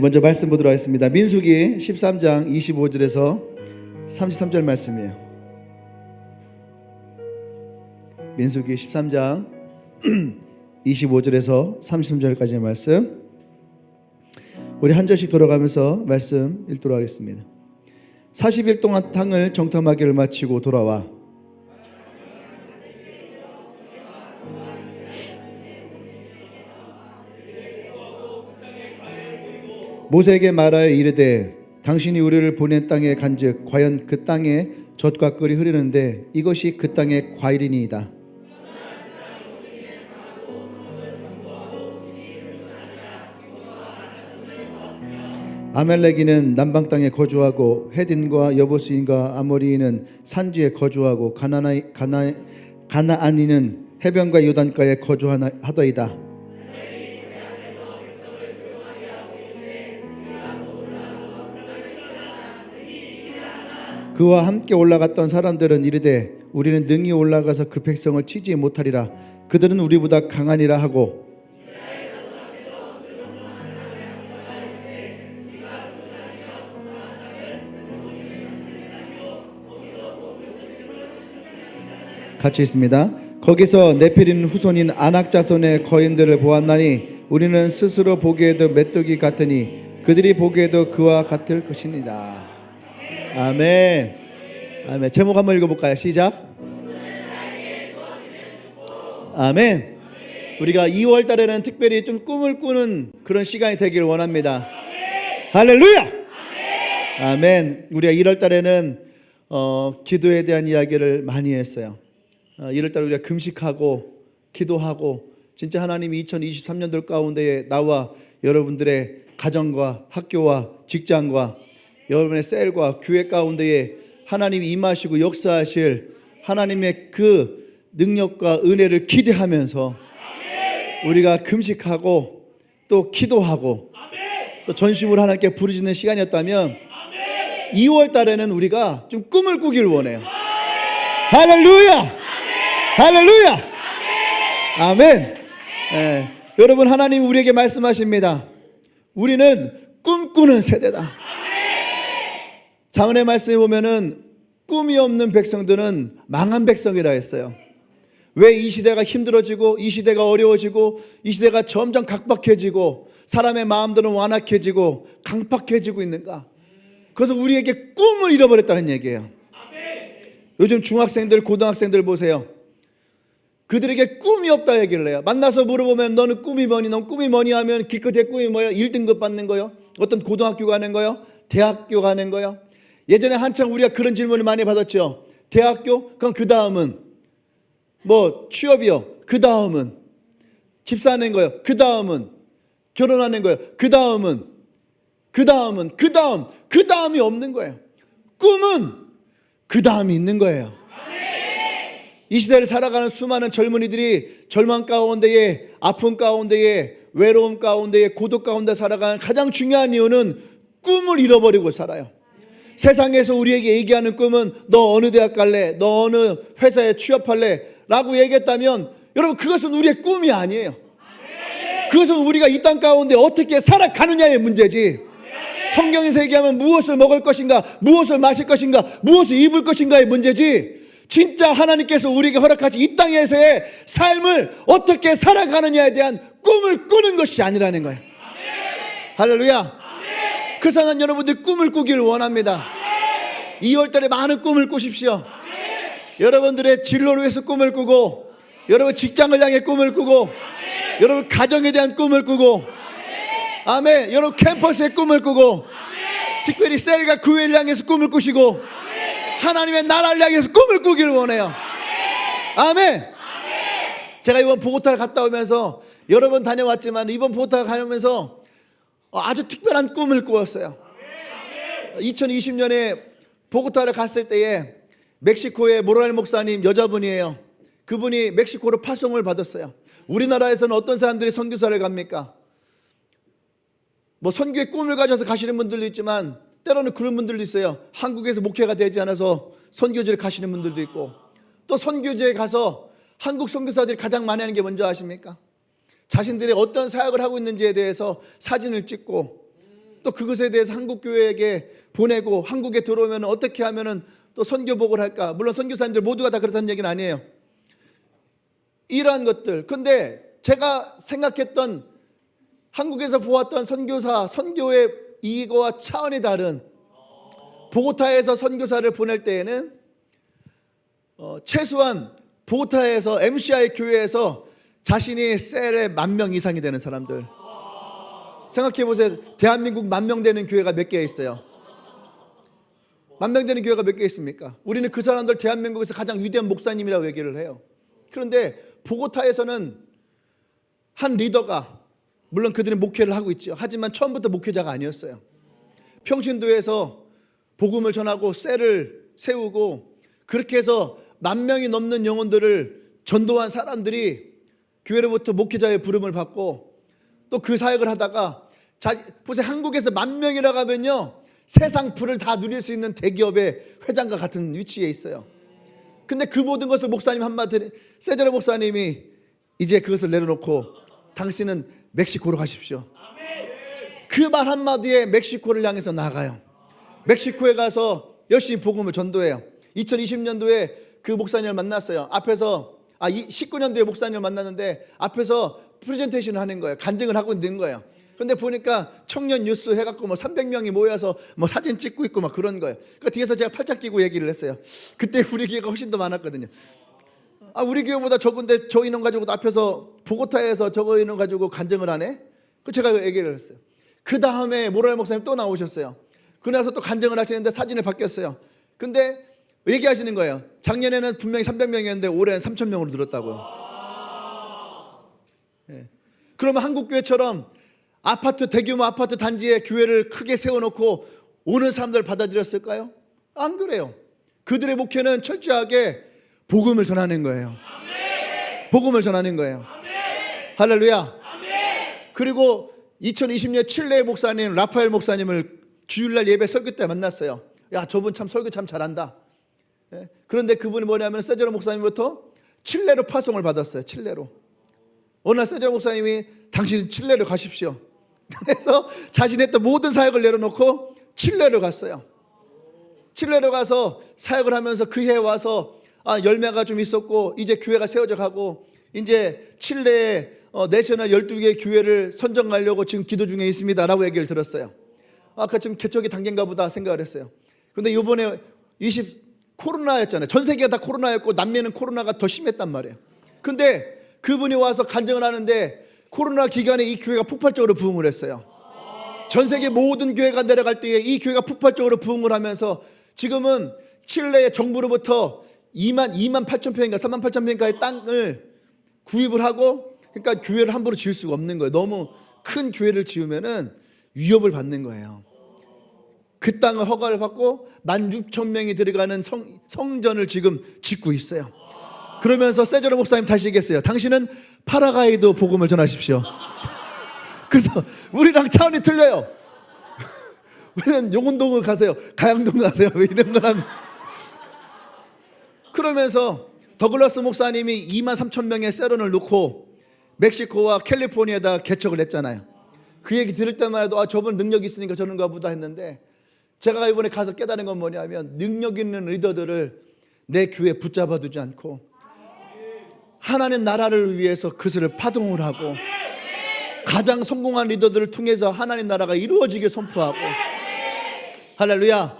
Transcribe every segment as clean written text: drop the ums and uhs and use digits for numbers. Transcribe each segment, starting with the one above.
먼저 말씀 보도록 하겠습니다. 민수기 13장 25절에서 33절 말씀이에요. 민수기 13장 25절에서 33절까지의 말씀, 우리 한 절씩 돌아가면서 말씀 읽도록 하겠습니다. 40일 동안 땅을 정탐하기를 마치고 돌아와 모세에게 말하여 이르되 당신이 우리를 보낸 땅에 간즉 과연 그 땅에 젖과 꿀이 흐르는데 이것이 그 땅의 과일이니이다. 아말렉인은 남방 땅에 거주하고 헤딘과 여부스인과 아모리인은 산지에 거주하고 가나안인은 해변과 요단가에 거주하더이다. 그와 함께 올라갔던 사람들은 이르되 우리는 능히 올라가서 그 백성을 치지 못하리라. 그들은 우리보다 강하니라 하고 같이 있습니다. 거기서 네피림 후손인 아낙 자손의 거인들을 보았나니 우리는 스스로 보기에도 메뚜기 같으니 그들이 보기에도 그와 같을 것이니라. 아멘. 아멘. 제목 한번 읽어볼까요? 시작. 아멘. 우리가 2월 달에는 특별히 좀 꿈을 꾸는 그런 시간이 되기를 원합니다. 할렐루야. 아멘. 우리가 1월 달에는 기도에 대한 이야기를 많이 했어요. 1월 달에 우리가 금식하고 기도하고 진짜 하나님이 2023년도 가운데에 나와 여러분들의 가정과 학교와 직장과 여러분의 셀과 교회 가운데에 하나님이 임하시고 역사하실 하나님의 그 능력과 은혜를 기대하면서 우리가 금식하고 또 기도하고 또 전심으로 하나님께 부르짖는 시간이었다면 2월 달에는 우리가 좀 꿈을 꾸길 원해요. 할렐루야! 할렐루야! 아멘. 여러분, 하나님이 우리에게 말씀하십니다. 우리는 꿈꾸는 세대다. 자문의 말씀에 보면은 꿈이 없는 백성들은 망한 백성이라 했어요. 왜 이 시대가 힘들어지고 이 시대가 어려워지고 이 시대가 점점 각박해지고 사람의 마음들은 완악해지고 강팍해지고 있는가? 그래서 우리에게 꿈을 잃어버렸다는 얘기예요. 요즘 중학생들, 고등학생들 보세요. 그들에게 꿈이 없다 얘기를 해요. 만나서 물어보면 너는 꿈이 뭐니? 넌 꿈이 뭐니? 하면 기껏해 꿈이 뭐예요? 1등급 받는 거요? 어떤 고등학교 가는 거요? 대학교 가는 거요? 예전에 한창 우리가 그런 질문을 많이 받았죠. 대학교? 그럼 그 다음은 뭐 취업이요? 그 다음은 집 사는 거요? 그 다음은 결혼하는 거요? 그 다음은 그 다음이 없는 거예요. 꿈은 그 다음이 있는 거예요. 이 시대를 살아가는 수많은 젊은이들이 절망 가운데에, 아픔 가운데에, 외로움 가운데에, 고독 가운데 살아가는 가장 중요한 이유는 꿈을 잃어버리고 살아요. 세상에서 우리에게 얘기하는 꿈은 너 어느 대학 갈래? 너 어느 회사에 취업할래? 라고 얘기했다면 여러분, 그것은 우리의 꿈이 아니에요. 그것은 우리가 이 땅 가운데 어떻게 살아가느냐의 문제지, 성경에서 얘기하면 무엇을 먹을 것인가, 무엇을 마실 것인가, 무엇을 입을 것인가의 문제지, 진짜 하나님께서 우리에게 허락하신 이 땅에서의 삶을 어떻게 살아가느냐에 대한 꿈을 꾸는 것이 아니라는 거예요. 할렐루야. 그래서 난 여러분들 꿈을 꾸길 원합니다. 2월달에 많은 꿈을 꾸십시오. 여러분들의 진로를 위해서 꿈을 꾸고, 여러분 직장을 향해 꿈을 꾸고, 여러분 가정에 대한 꿈을 꾸고, 아멘. 여러분 캠퍼스의 꿈을 꾸고, 특별히 셀과 교회를 향해서 꿈을 꾸시고, 하나님의 나라를 향해서 꿈을 꾸길 원해요. 아멘. 제가 이번 보고타를 갔다 오면서 여러 번 다녀왔지만 이번 보고타를 가면서 아주 특별한 꿈을 꾸었어요. 2020년에 보고타를 갔을 때에 멕시코의 모랄 목사님, 여자분이에요. 그분이 멕시코로 파송을 받았어요. 우리나라에서는 어떤 사람들이 선교사를 갑니까? 뭐 선교의 꿈을 가져서 가시는 분들도 있지만 때로는 그런 분들도 있어요. 한국에서 목회가 되지 않아서 선교지를 가시는 분들도 있고, 또 선교지에 가서 한국 선교사들이 가장 많이 하는 게 뭔지 아십니까? 자신들이 어떤 사역을 하고 있는지에 대해서 사진을 찍고 또 그것에 대해서 한국 교회에게 보내고 한국에 들어오면 어떻게 하면은 또 선교복을 할까? 물론 선교사님들 모두가 다 그렇다는 얘기는 아니에요. 이러한 것들. 근데 제가 생각했던 한국에서 보았던 선교사, 선교의 이거와 차원이 다른 보고타에서 선교사를 보낼 때에는 최소한 보고타에서 MCI 교회에서 자신이 셀에 10,000명 이상이 되는 사람들. 생각해 보세요. 대한민국 10,000명 되는 교회가 몇 개 있어요? 10,000명 되는 교회가 몇 개 있습니까? 우리는 그 사람들 대한민국에서 가장 위대한 목사님이라고 얘기를 해요. 그런데 보고타에서는 한 리더가, 물론 그들은 목회를 하고 있죠. 하지만 처음부터 목회자가 아니었어요. 평신도에서 복음을 전하고 셀을 세우고 그렇게 해서 10,000명이 넘는 영혼들을 전도한 사람들이 교회로부터 목회자의 부름을 받고 또 그 사역을 하다가 보세요. 한국에서 10,000명이라고 하면요, 세상 부를 다 누릴 수 있는 대기업의 회장과 같은 위치에 있어요. 근데 그 모든 것을 목사님 한마디, 세제로 목사님이 이제 그것을 내려놓고 당신은 멕시코로 가십시오. 그 말 한마디에 멕시코를 향해서 나가요. 멕시코에 가서 열심히 복음을 전도해요. 2020년도에 그 목사님을 만났어요. 앞에서 19년도에 목사님을 만났는데 앞에서 프레젠테이션을 하는 거예요. 간증을 하고 있는 거예요. 근데 보니까 청년 뉴스 해갖고 300명이 모여서 사진 찍고 있고 그런 거예요. 그러니까 뒤에서 제가 팔짱 끼고 얘기를 했어요. 그때 우리 교회가 훨씬 더 많았거든요. 우리 교회보다 적은데 저 인원 가지고 앞에서 보고타에서 저거 인원 가지고 간증을 하네? 그 제가 얘기를 했어요. 그 다음에 모랄 목사님 또 나오셨어요. 그나서 또 간증을 하시는데 사진이 바뀌었어요. 근데 얘기하시는 거예요. 작년에는 분명히 300명이었는데 올해는 3,000명으로 늘었다고요. 예. 그러면 한국교회처럼 대규모 아파트 단지에 교회를 크게 세워놓고 오는 사람들을 받아들였을까요? 안 그래요. 그들의 목회는 철저하게 복음을 전하는 거예요. 복음을 전하는 거예요. 할렐루야. 그리고 2020년 칠레의 목사님 라파엘 목사님을 주일날 예배 설교 때 만났어요. 야, 저분 참 설교 참 잘한다. 예? 그런데 그분이 뭐냐면 세제로 목사님부터 칠레로 파송을 받았어요. 칠레로. 어느 날 세제로 목사님이 당신 칠레로 가십시오. 그래서 자신이 했던 모든 사역을 내려놓고 칠레로 갔어요. 칠레로 가서 사역을 하면서 그 해에 와서 열매가 좀 있었고 이제 교회가 세워져 가고 이제 칠레에 내셔널 12개 교회를 선정하려고 지금 기도 중에 있습니다 라고 얘기를 들었어요. 그 지금 개척이 단계인가 보다 생각을 했어요. 근데 이번에 코로나였잖아요. 전 세계가 다 코로나였고 남미는 코로나가 더 심했단 말이에요. 근데 그분이 와서 간증을 하는데 코로나 기간에 이 교회가 폭발적으로 부흥을 했어요. 전 세계 모든 교회가 내려갈 때에 이 교회가 폭발적으로 부흥을 하면서 지금은 칠레의 정부로부터 28,000평인가 38,000평인가의 땅을 구입을 하고, 그러니까 교회를 함부로 지을 수가 없는 거예요. 너무 큰 교회를 지으면은 위협을 받는 거예요. 그 땅을 허가를 받고 16,000명이 들어가는 성전을 지금 짓고 있어요. 그러면서 세제로 목사님 다시 얘기했어요. 당신은 파라과이도 복음을 전하십시오. 그래서 우리랑 차원이 틀려요. 우리는 용운동을 가세요. 가양동 가세요. 왜 이런 걸 하면. 그러면서 더글라스 목사님이 23,000명의 세론을 놓고 멕시코와 캘리포니아에다 개척을 했잖아요. 그 얘기 들을 때만 해도 저분 능력이 있으니까 저런가 보다 했는데, 제가 이번에 가서 깨달은 건 뭐냐면 능력 있는 리더들을 내 교회에 붙잡아 두지 않고 하나님 나라를 위해서 그것을 파동을 하고 가장 성공한 리더들을 통해서 하나님 나라가 이루어지게 선포하고, 할렐루야.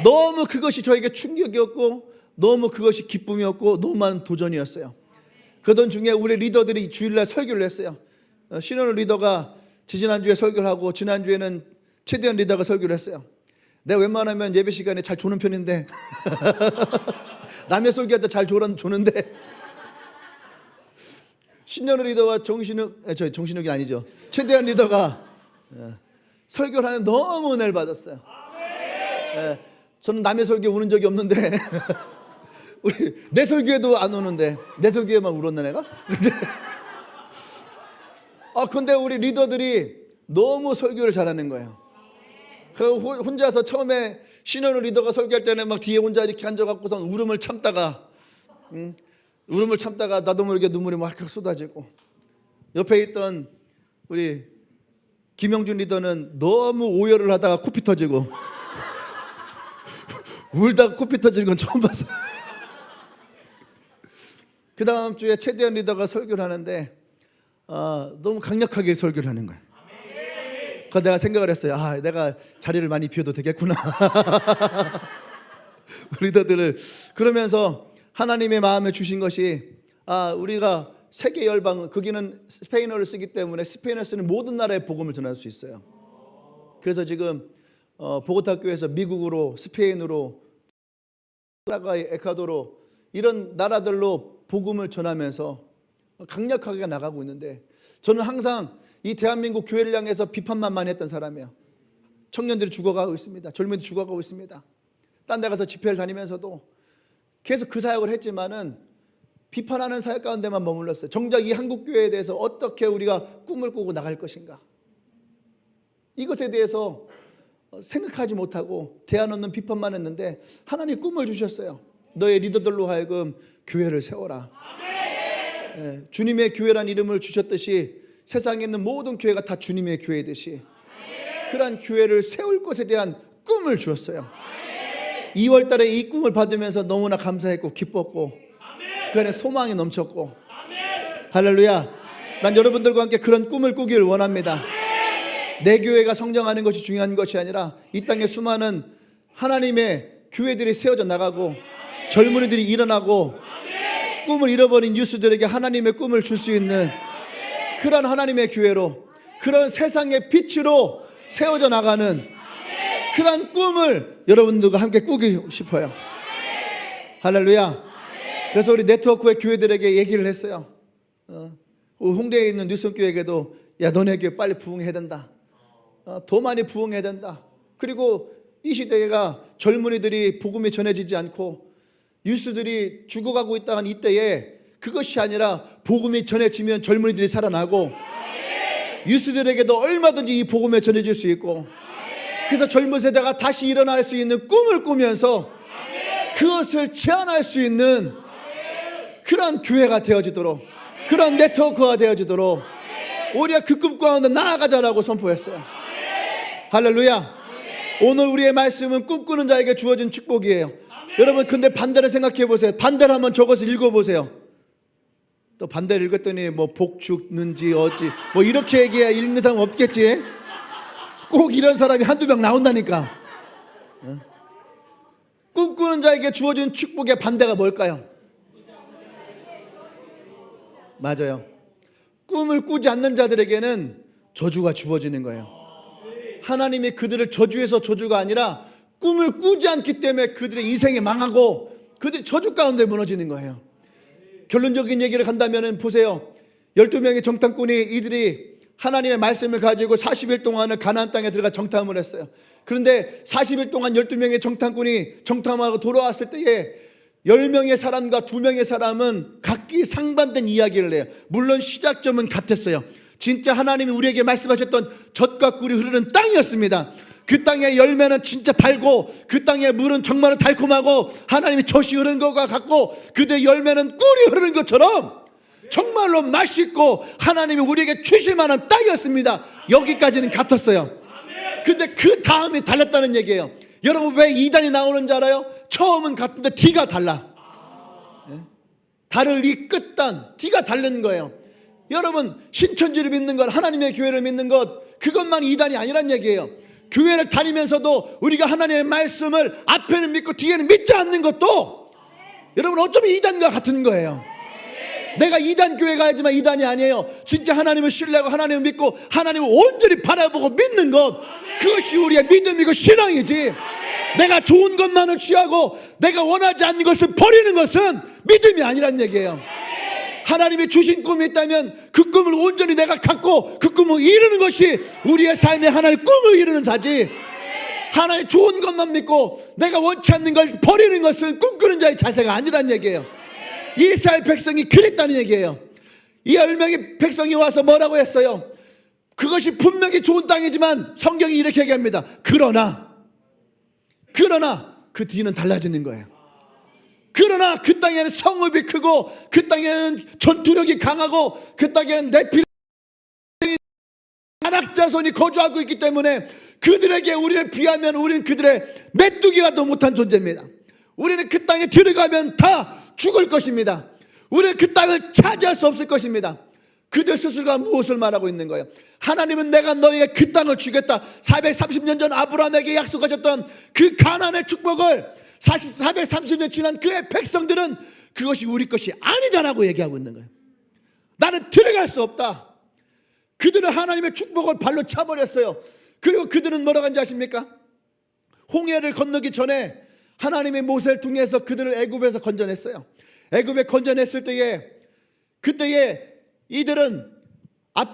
너무 그것이 저에게 충격이었고 너무 그것이 기쁨이었고 너무 많은 도전이었어요. 그던 중에 우리 리더들이 주일날 설교를 했어요. 신원우 리더가 지난주에 설교를 하고 지난주에는 최대한 리더가 설교를 했어요. 내가 웬만하면 예배 시간에 잘 조는 편인데 남의 설교할 때 잘 조는데 신현우 리더와 정신욱이 아니죠. 최대한 리더가 설교를 하는 너무 은혜를 받았어요. 저는 남의 설교에 우는 적이 없는데 내 설교에도 안 우는데 내 설교에만 울었나 내가? 근데 우리 리더들이 너무 설교를 잘하는 거예요. 그 혼자서 처음에 신현우 리더가 설교할 때는 막 뒤에 혼자 이렇게 앉아갖고선 울음을 참다가 나도 모르게 눈물이 막 쏟아지고, 옆에 있던 우리 김영준 리더는 너무 오열을 하다가 코피 터지고 울다가 코피 터지는 건 처음 봤어요. 그 다음 주에 최대현 리더가 설교를 하는데 너무 강력하게 설교를 하는 거예요. 그래서 내가 생각을 했어요. 내가 자리를 많이 비워도 되겠구나. 리더들을 그러면서 하나님의 마음에 주신 것이 우리가 세계 열방, 거기는 스페인어를 쓰기 때문에 스페인어 쓰는 모든 나라에 복음을 전할 수 있어요. 그래서 지금 보고타 교회에서 미국으로, 스페인으로, 에콰도르 이런 나라들로 복음을 전하면서 강력하게 나가고 있는데, 저는 항상 이 대한민국 교회를 향해서 비판만 많이 했던 사람이에요. 청년들이 죽어가고 있습니다. 젊은이들이 죽어가고 있습니다. 딴 데 가서 집회를 다니면서도 계속 그 사역을 했지만은 비판하는 사역 가운데만 머물렀어요. 정작 이 한국교회에 대해서 어떻게 우리가 꿈을 꾸고 나갈 것인가, 이것에 대해서 생각하지 못하고 대안 없는 비판만 했는데, 하나님 꿈을 주셨어요. 너의 리더들로 하여금 교회를 세워라. 주님의 교회란 이름을 주셨듯이 세상에 있는 모든 교회가 다 주님의 교회듯이 그러한 교회를 세울 것에 대한 꿈을 주었어요. 2월 달에 이 꿈을 받으면서 너무나 감사했고 기뻤고 그 안에 소망이 넘쳤고, 할렐루야. 난 여러분들과 함께 그런 꿈을 꾸길 원합니다. 내 교회가 성장하는 것이 중요한 것이 아니라 이 땅에 수많은 하나님의 교회들이 세워져 나가고 젊은이들이 일어나고 꿈을 잃어버린 유스들에게 하나님의 꿈을 줄 수 있는 그런 하나님의 교회로, 그런 세상의 빛으로 세워져 나가는 그런 꿈을 여러분들과 함께 꾸기 싶어요. 할렐루야. 그래서 우리 네트워크의 교회들에게 얘기를 했어요. 홍대에 있는 뉴스교회에게도 너네 교회 빨리 부흥해야 된다. 더 많이 부흥해야 된다. 그리고 이 시대가 젊은이들이 복음이 전해지지 않고 유스들이 죽어가고 있다는 이때에 그것이 아니라 복음이 전해지면 젊은이들이 살아나고 유스들에게도 얼마든지 이 복음에 전해질 수 있고, 그래서 젊은 세대가 다시 일어날 수 있는 꿈을 꾸면서 그것을 제한할 수 있는 그런 교회가 되어지도록, 그런 네트워크가 되어지도록 우리가 그 꿈 가운데 나아가자라고 선포했어요. 할렐루야. 오늘 우리의 말씀은 꿈꾸는 자에게 주어진 축복이에요. 여러분, 근데 반대로 생각해 보세요. 반대로 한번 적어서 읽어보세요. 또 반대로 읽었더니 복 죽는지 어찌 이렇게 얘기해야 읽는 사람 없겠지. 꼭 이런 사람이 한두 명 나온다니까. 꿈꾸는 자에게 주어진 축복의 반대가 뭘까요? 맞아요. 꿈을 꾸지 않는 자들에게는 저주가 주어지는 거예요. 하나님이 그들을 저주해서 저주가 아니라 꿈을 꾸지 않기 때문에 그들의 인생이 망하고 그들이 저주 가운데 무너지는 거예요. 결론적인 얘기를 간다면 보세요. 12명의 정탐꾼이 이들이 하나님의 말씀을 가지고 40일 동안을 가나안 땅에 들어가 정탐을 했어요. 그런데 40일 동안 12명의 정탐꾼이 정탐하고 돌아왔을 때에 10명의 사람과 2명의 사람은 각기 상반된 이야기를 해요. 물론 시작점은 같았어요. 진짜 하나님이 우리에게 말씀하셨던 젖과 꿀이 흐르는 땅이었습니다. 그 땅의 열매는 진짜 달고 그 땅의 물은 정말로 달콤하고 하나님이 젖이 흐르는 것과 같고 그들의 열매는 꿀이 흐르는 것처럼 정말로 맛있고 하나님이 우리에게 주실 만한 땅이었습니다. 여기까지는 같았어요. 근데 그 다음이 달랐다는 얘기예요. 여러분, 왜 이단이 나오는 줄 알아요? 처음은 같은데 뒤가 달라. 다를 이 끝단 뒤가 다른 거예요. 여러분, 신천지를 믿는 것, 하나님의 교회를 믿는 것, 그것만 이단이 아니란 얘기예요. 교회를 다니면서도 우리가 하나님의 말씀을 앞에는 믿고 뒤에는 믿지 않는 것도 여러분 어쩌면 이단과 같은 거예요. 내가 이단 교회 가야지만 이단이 아니에요. 진짜 하나님을 신뢰하고 하나님을 믿고 하나님을 온전히 바라보고 믿는 것, 그것이 우리의 믿음이고 신앙이지. 내가 좋은 것만을 취하고 내가 원하지 않는 것을 버리는 것은 믿음이 아니란 얘기예요. 하나님이 주신 꿈이 있다면 그 꿈을 온전히 내가 갖고 그 꿈을 이루는 것이 우리의 삶에 하나님의 꿈을 이루는 자지, 하나의 좋은 것만 믿고 내가 원치 않는 걸 버리는 것은 꿈꾸는 자의 자세가 아니란 얘기예요. 이스라엘 백성이 그랬다는 얘기예요. 이 10명의 백성이 와서 뭐라고 했어요? 그것이 분명히 좋은 땅이지만 성경이 이렇게 얘기합니다. 그러나 그 뒤는 달라지는 거예요. 그러나 그 땅에는 성읍이 크고 그 땅에는 전투력이 강하고 그 땅에는 네필 자손이 거주하고 있기 때문에 그들에게 우리를 비하면 우리는 그들의 메뚜기가 더 못한 존재입니다. 우리는 그 땅에 들어가면 다 죽을 것입니다. 우리는 그 땅을 차지할 수 없을 것입니다. 그들 스스로가 무엇을 말하고 있는 거예요? 하나님은 내가 너희의 그 땅을 주겠다. 430년 전 아브라함에게 약속하셨던 그 가나안의 축복을 430년 지난 그의 백성들은 그것이 우리 것이 아니다라고 얘기하고 있는 거예요. 나는 들어갈 수 없다. 그들은 하나님의 축복을 발로 차버렸어요. 그리고 그들은 뭐라고 하는지 아십니까? 홍해를 건너기 전에 하나님의 모세를 통해서 그들을 애굽에서 건져냈어요. 애굽에 건져냈을 때에 그때에 이들은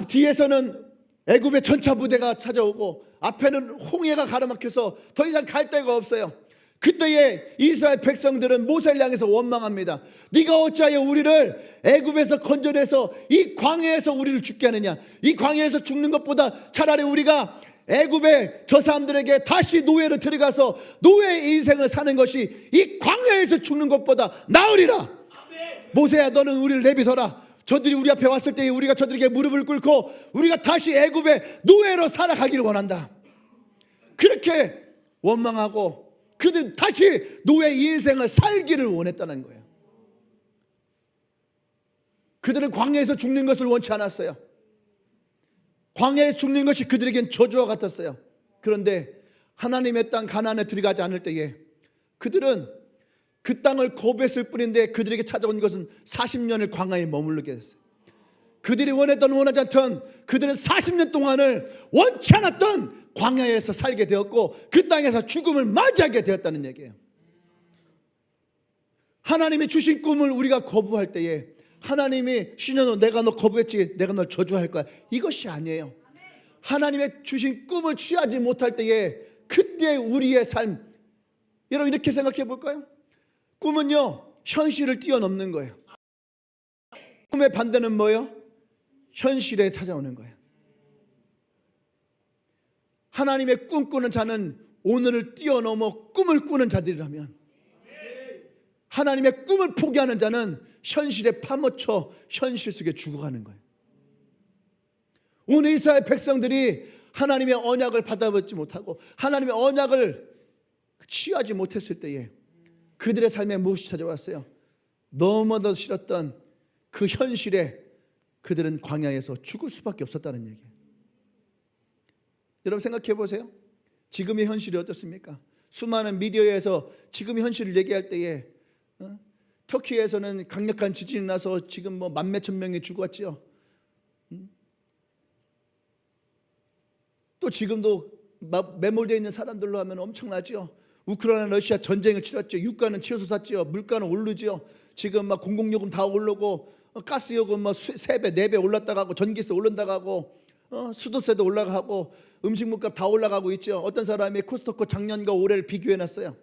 뒤에서는 애굽의 전차 부대가 찾아오고 앞에는 홍해가 가로막혀서 더 이상 갈 데가 없어요. 그때에 이스라엘 백성들은 모세를 향해서 원망합니다. 네가 어찌하여 우리를 애굽에서 건져내서 이 광야에서 우리를 죽게 하느냐? 이 광야에서 죽는 것보다 차라리 우리가 애굽의 저 사람들에게 다시 노예로 들어가서 노예의 인생을 사는 것이 이 광야에서 죽는 것보다 나으리라. 모세야, 너는 우리를 내비둬라. 저들이 우리 앞에 왔을 때 우리가 저들에게 무릎을 꿇고 우리가 다시 애굽의 노예로 살아가기를 원한다. 그렇게 원망하고 그들 다시 노예 인생을 살기를 원했다는 거예요. 그들은 광야에서 죽는 것을 원치 않았어요. 광야에 죽는 것이 그들에겐 저주와 같았어요. 그런데 하나님의 땅 가나안에 들어가지 않을 때에 그들은 그 땅을 거부했을 뿐인데 그들에게 찾아온 것은 40년을 광야에 머무르게 됐어요. 그들이 원했던 원하지 않던 그들은 40년 동안을 원치 않았던 광야에서 살게 되었고 그 땅에서 죽음을 맞이하게 되었다는 얘기예요. 하나님이 주신 꿈을 우리가 거부할 때에 하나님이 신현아 내가 너 거부했지 내가 널 저주할 거야, 이것이 아니에요. 하나님의 주신 꿈을 취하지 못할 때에 그때 우리의 삶, 여러분 이렇게 생각해 볼까요? 꿈은요 현실을 뛰어넘는 거예요. 꿈의 반대는 뭐예요? 현실에 찾아오는 거예요. 하나님의 꿈꾸는 자는 오늘을 뛰어넘어 꿈을 꾸는 자들이라면, 하나님의 꿈을 포기하는 자는 현실에 파묻혀 현실 속에 죽어가는 거예요. 오늘 이스라엘 백성들이 하나님의 언약을 받아보지 못하고 하나님의 언약을 취하지 못했을 때에 그들의 삶에 무엇이 찾아왔어요? 너무나도 싫었던 그 현실에 그들은 광야에서 죽을 수밖에 없었다는 얘기예요. 여러분 생각해 보세요. 지금의 현실이 어떻습니까? 수많은 미디어에서 지금의 현실을 얘기할 때에 터키에서는 강력한 지진이 나서 지금 뭐 만몇천 명이 죽었죠. 또 지금도 매몰되어 있는 사람들로 하면 엄청나죠. 우크라이나 러시아 전쟁을 치렀죠. 유가는 치솟았죠. 물가는 오르죠. 지금 막 공공요금 다 오르고 가스요금 뭐 3배 4배 올랐다가 하고 전기세 올른다가 하고 수도세도 올라가고 음식 물값 다 올라가고 있죠. 어떤 사람이 코스트코 작년과 올해를 비교해 놨어요.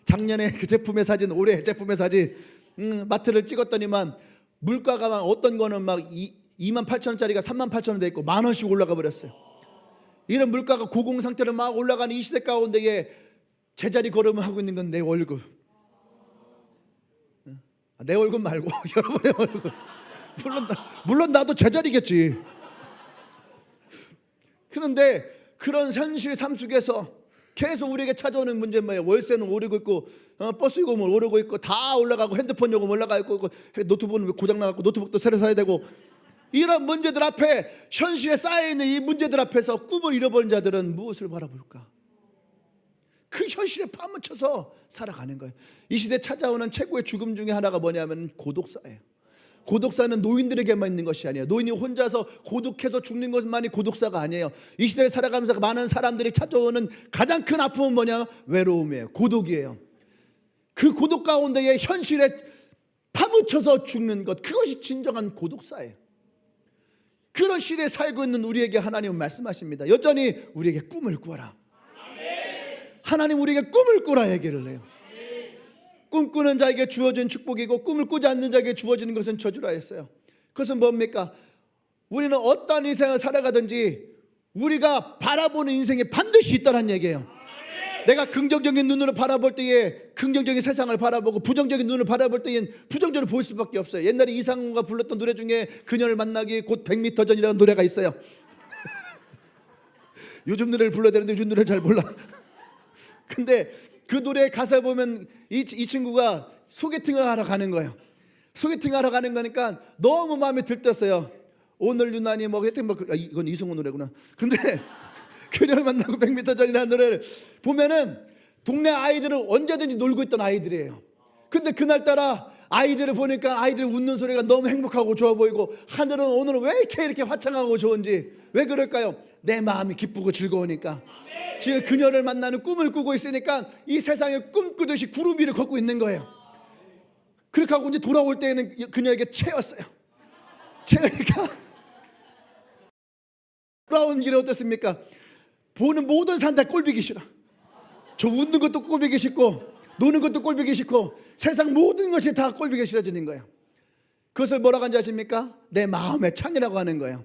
작년에 그 제품의 사진, 올해 제품의 사진, 마트를 찍었더니만 물가가 막 어떤 거는 막 28,000원짜리가 38,000원 돼 있고 10,000원씩 올라가 버렸어요. 이런 물가가 고공 상태로 막 올라가는 이 시대 가운데에 제자리 걸음을 하고 있는 건 내 월급. 내 월급 말고 여러분의 월급. 물론 나도 제자리겠지. 그런데 그런 현실 삶 속에서 계속 우리에게 찾아오는 문제는 뭐예요? 월세는 오르고 있고 버스 요금은 오르고 있고 다 올라가고 핸드폰 요금 올라가 있고 노트북은 고장 나갖고 노트북도 새로 사야 되고, 이런 문제들 앞에 현실에 쌓여있는 이 문제들 앞에서 꿈을 잃어버린 자들은 무엇을 바라볼까? 그 현실에 파묻혀서 살아가는 거예요. 이 시대에 찾아오는 최고의 죽음 중에 하나가 뭐냐면 고독사예요. 고독사는 노인들에게만 있는 것이 아니에요. 노인이 혼자서 고독해서 죽는 것만이 고독사가 아니에요. 이 시대에 살아가면서 많은 사람들이 찾아오는 가장 큰 아픔은 뭐냐? 외로움이에요. 고독이에요. 그 고독 가운데에 현실에 파묻혀서 죽는 것, 그것이 진정한 고독사예요. 그런 시대에 살고 있는 우리에게 하나님은 말씀하십니다. 여전히 우리에게 꿈을 꾸어라. 하나님 우리에게 꿈을 꾸라 얘기를 해요. 꿈꾸는 자에게 주어진 축복이고 꿈을 꾸지 않는 자에게 주어지는 것은 저주라 했어요. 그것은 뭡니까? 우리는 어떤 인생을 살아가든지 우리가 바라보는 인생이 반드시 있다는 얘기예요. 내가 긍정적인 눈으로 바라볼 때에 긍정적인 세상을 바라보고 부정적인 눈을 바라볼 때엔 부정적으로 보일 수밖에 없어요. 옛날에 이상우가 불렀던 노래 중에 그녀를 만나기 곧 100m 전이라는 노래가 있어요. 요즘 노래를 불러야 되는데 요즘 노래를 잘 몰라. 근데 그 노래 가사 보면 이 친구가 소개팅을 하러 가는 거예요. 소개팅 하러 가는 거니까 너무 마음에 들떴어요. 오늘 유난히 뭐 하여튼 뭐 이건 이승우 노래구나. 근데 그녀를 만나고 100m 전이라는 노래를 보면은 동네 아이들은 언제든지 놀고 있던 아이들이에요. 근데 그날따라 아이들을 보니까 아이들 웃는 소리가 너무 행복하고 좋아 보이고 하늘은 오늘은 왜 이렇게 화창하고 좋은지 왜 그럴까요? 내 마음이 기쁘고 즐거우니까. 지금 그녀를 만나는 꿈을 꾸고 있으니까 이 세상에 꿈꾸듯이 구름 위를 걷고 있는 거예요. 그렇게 하고 이제 돌아올 때에는 그녀에게 채웠어요. 채우니까 돌아온 길에 어떻습니까? 보는 모든 사람 다 꼴보기 싫어. 저 웃는 것도 꼴보기 싫고 노는 것도 꼴보기 싫고 세상 모든 것이 다 꼴보기 싫어지는 거예요. 그것을 뭐라고 하는지 아십니까? 내 마음의 창이라고 하는 거예요.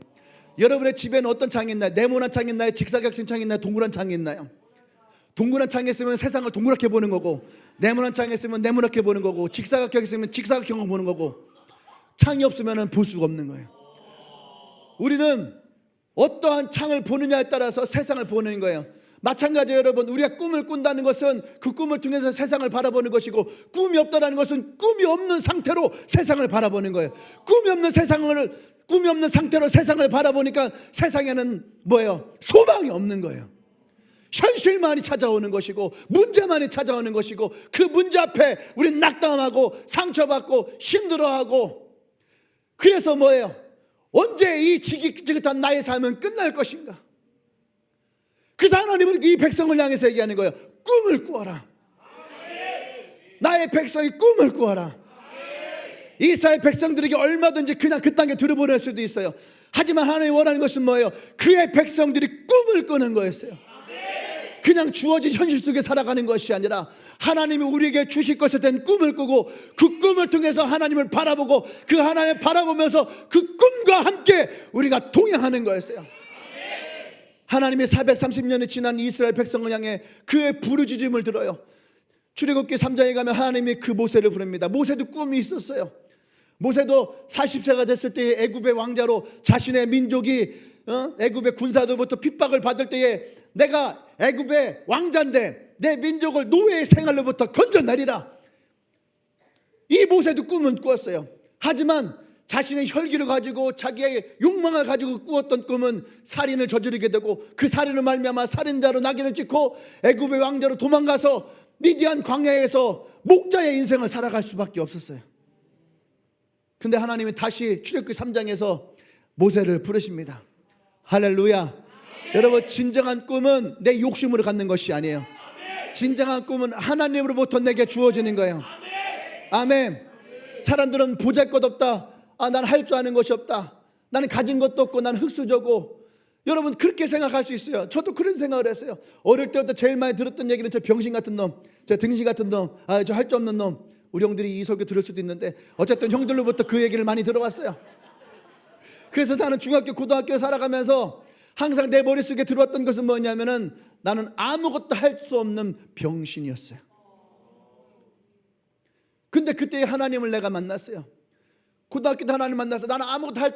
여러분의 집에는 어떤 창이 있나요? 네모난 창이 있나요? 직사각형 창이 있나요? 동그란 창이 있나요? 동그란 창에 있으면 세상을 동그랗게 보는 거고, 네모난 창에 있으면 네모나게 보는 거고, 직사각형에 있으면 직사각형을 보는 거고, 창이 없으면 볼 수가 없는 거예요. 우리는 어떠한 창을 보느냐에 따라서 세상을 보는 거예요. 마찬가지예요, 여러분. 우리가 꿈을 꾼다는 것은 그 꿈을 통해서 세상을 바라보는 것이고, 꿈이 없다는 것은 꿈이 없는 상태로 세상을 바라보는 거예요. 꿈이 없는 상태로 세상을 바라보니까 세상에는 뭐예요? 소망이 없는 거예요. 현실만이 찾아오는 것이고 문제만이 찾아오는 것이고 그 문제 앞에 우리는 낙담하고 상처받고 힘들어하고, 그래서 뭐예요? 언제 이 지긋지긋한 나의 삶은 끝날 것인가? 그래서 하나님은 이 백성을 향해서 얘기하는 거예요. 꿈을 꾸어라. 나의 백성이 꿈을 꾸어라. 이스라엘 백성들에게 얼마든지 그냥 그 땅에 들어보낼 수도 있어요. 하지만 하나님이 원하는 것은 뭐예요? 그의 백성들이 꿈을 꾸는 거였어요. 그냥 주어진 현실 속에 살아가는 것이 아니라 하나님이 우리에게 주실 것에 대한 꿈을 꾸고 그 꿈을 통해서 하나님을 바라보고 그 하나님을 바라보면서 그 꿈과 함께 우리가 동행하는 거였어요. 하나님이 430년이 지난 이스라엘 백성을 향해 그의 부르짖음을 들어요. 출애굽기 3장에 가면 하나님이 그 모세를 부릅니다. 모세도 꿈이 있었어요. 모세도 40세가 됐을 때에 애굽의 왕자로 자신의 민족이 애굽의 군사들부터 핍박을 받을 때에 내가 애굽의 왕자인데 내 민족을 노예의 생활로부터 건져내리라. 이 모세도 꿈은 꾸었어요. 하지만 자신의 혈기를 가지고 자기의 욕망을 가지고 꾸었던 꿈은 살인을 저지르게 되고 그 살인을 말미암아 살인자로 낙인을 찍고 애굽의 왕자로 도망가서 미디안 광야에서 목자의 인생을 살아갈 수밖에 없었어요. 근데 하나님이 다시 출애굽기 3장에서 모세를 부르십니다. 할렐루야. 여러분, 진정한 꿈은 내 욕심으로 갖는 것이 아니에요. 진정한 꿈은 하나님으로부터 내게 주어지는 거예요. 아멘. 사람들은 보잘것없다. 난 할 줄 아는 것이 없다. 나는 가진 것도 없고 난 흙수저고. 여러분, 그렇게 생각할 수 있어요. 저도 그런 생각을 했어요. 어릴 때부터 제일 많이 들었던 얘기는 저 병신 같은 놈, 저 등신 같은 놈, 저 할 줄 없는 놈. 우리 형들이 이 설교 들을 수도 있는데 어쨌든 형들로부터 그 얘기를 많이 들어왔어요. 그래서 나는 중학교 고등학교 살아가면서 항상 내 머릿속에 들어왔던 것은 뭐냐면은 나는 아무것도 할 수 없는 병신이었어요. 근데 그때 하나님을 내가 만났어요. 고등학교 때 하나님 만나서 나는 아무것도 할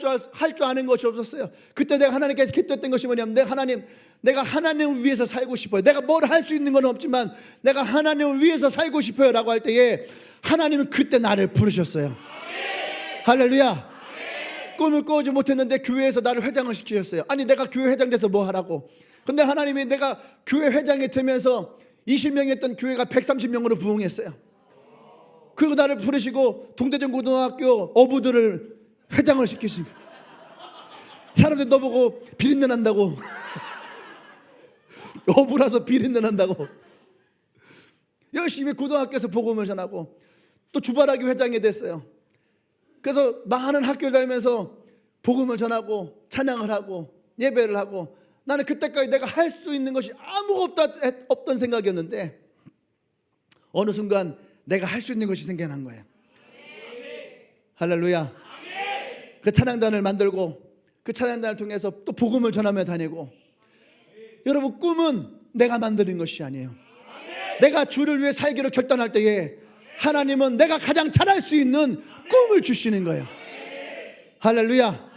줄 아는 것이 없었어요. 그때 내가 하나님께서 기도했던 것이 뭐냐면 내가 하나님을 위해서 살고 싶어요. 내가 뭘 할 수 있는 건 없지만 내가 하나님을 위해서 살고 싶어요 라고 할 때에 하나님은 그때 나를 부르셨어요. 할렐루야. 꿈을 꾸지 못했는데 교회에서 나를 회장을 시키셨어요. 아니, 내가 교회 회장 돼서 뭐 하라고. 근데 하나님이 내가 교회 회장이 되면서 20명이 했던 교회가 130명으로 부흥했어요. 그리고 나를 부르시고 동대전 고등학교 어부들을 회장을 시키신 거예요. 사람들 너 보고 비린내 난다고. 어부라서 비린내 난다고. 열심히 고등학교에서 복음을 전하고 또 주바라기 회장이 됐어요. 그래서 많은 학교를 다니면서 복음을 전하고 찬양을 하고 예배를 하고, 나는 그때까지 내가 할 수 있는 것이 아무것도 없던 생각이었는데 어느 순간 내가 할 수 있는 것이 생겨난 거예요. 할렐루야. 그 찬양단을 만들고 그 찬양단을 통해서 또 복음을 전하며 다니고. 여러분, 꿈은 내가 만드는 것이 아니에요. 내가 주를 위해 살기로 결단할 때에 하나님은 내가 가장 잘할 수 있는 꿈을 주시는 거예요. 할렐루야.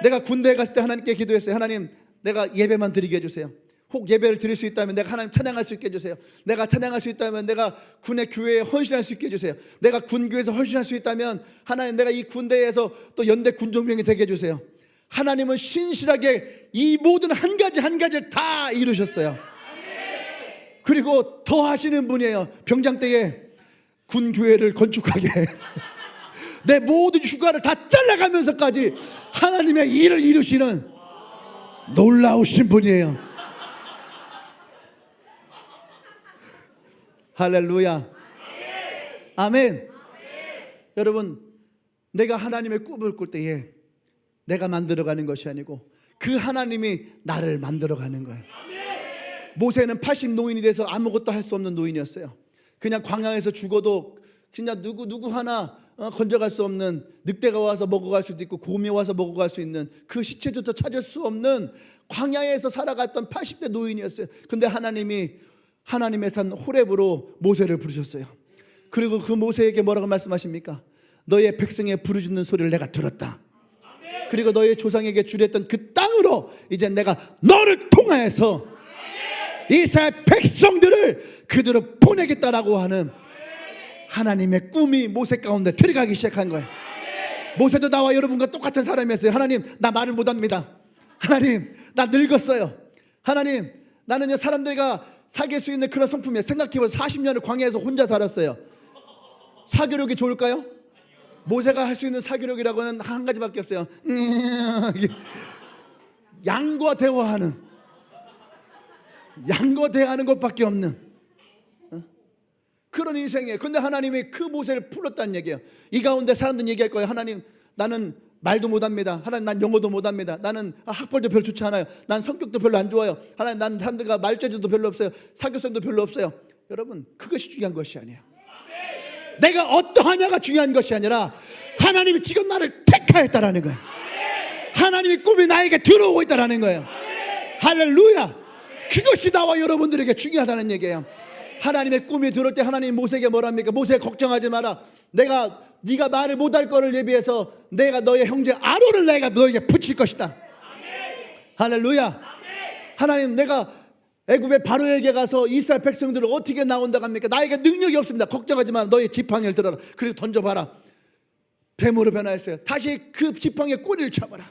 내가 군대에 갔을 때 하나님께 기도했어요. 하나님, 내가 예배만 드리게 해주세요. 혹 예배를 드릴 수 있다면 내가 하나님 찬양할 수 있게 해주세요. 내가 찬양할 수 있다면 내가 군의 교회에 헌신할 수 있게 해주세요. 내가 군교에서 헌신할 수 있다면 하나님 내가 이 군대에서 또 연대 군종병이 되게 해주세요. 하나님은 신실하게 이 모든 한 가지를 다 이루셨어요. 그리고 더 하시는 분이에요. 병장 때에 군교회를 건축하게 내 모든 휴가를 다 잘라가면서까지 하나님의 일을 이루시는 놀라우신 분이에요. 할렐루야. 아멘. 여러분, 내가 하나님의 꿈을 꿀 때에 내가 만들어가는 것이 아니고 그 하나님이 나를 만들어가는 거예요. 모세는 80 노인이 돼서 아무것도 할 수 없는 노인이었어요. 그냥 광야에서 죽어도 진짜 누구 하나 건져갈 수 없는, 늑대가 와서 먹어갈 수도 있고 곰이 와서 먹어갈 수 있는 그 시체조차 찾을 수 없는 광야에서 살아갔던 80대 노인이었어요. 근데 하나님이 하나님의 산 호렙으로 모세를 부르셨어요. 그리고 그 모세에게 뭐라고 말씀하십니까? 너의 백성의 부르짖는 소리를 내가 들었다. 그리고 너의 조상에게 주랬던 그 땅으로 이제 내가 너를 통하여서 이스라엘 백성들을 그들을 보내겠다라고 하는 하나님의 꿈이 모세 가운데 들어가기 시작한 거예요. 모세도 나와 여러분과 똑같은 사람이었어요. 하나님, 나 말을 못합니다. 하나님, 나 늙었어요. 하나님, 나는요 사람들과 사귈 수 있는 그런 성품이에요. 생각해보세요. 40년을 광야에서 혼자 살았어요. 사교력이 좋을까요? 모세가 할 수 있는 사교력이라고는 한 가지밖에 없어요. 양과 대화하는 것밖에 없는 그런 인생이에요. 근데 하나님이 그 모세를 불렀다는 얘기예요. 이 가운데 사람들은 얘기할 거예요. 하나님, 나는 말도 못합니다. 하나님, 난 영어도 못합니다. 나는 학벌도 별로 좋지 않아요. 난 성격도 별로 안 좋아요. 하나님, 난 사람들과 말재주도 별로 없어요. 사교성도 별로 없어요. 여러분, 그것이 중요한 것이 아니에요. 내가 어떠하냐가 중요한 것이 아니라 하나님이 지금 나를 택하였다라는 거예요. 하나님의 꿈이 나에게 들어오고 있다라는 거예요. 할렐루야. 그것이 나와 여러분들에게 중요하다는 얘기예요. 하나님의 꿈이 들어올 때 하나님 모세에게 뭐랍니까? 모세, 걱정하지 마라. 네가 말을 못할 거를 예비해서 내가 너의 형제 아론을 내가 너에게 붙일 것이다. 할렐루야. 하나님, 내가 애굽의 바로에게 가서 이스라엘 백성들을 어떻게 나온다고 합니까? 나에게 능력이 없습니다. 걱정하지 마라. 너의 지팡이를 들어라. 그리고 던져봐라. 뱀으로 변화했어요. 다시 그 지팡이에 꼬리를 쳐봐라.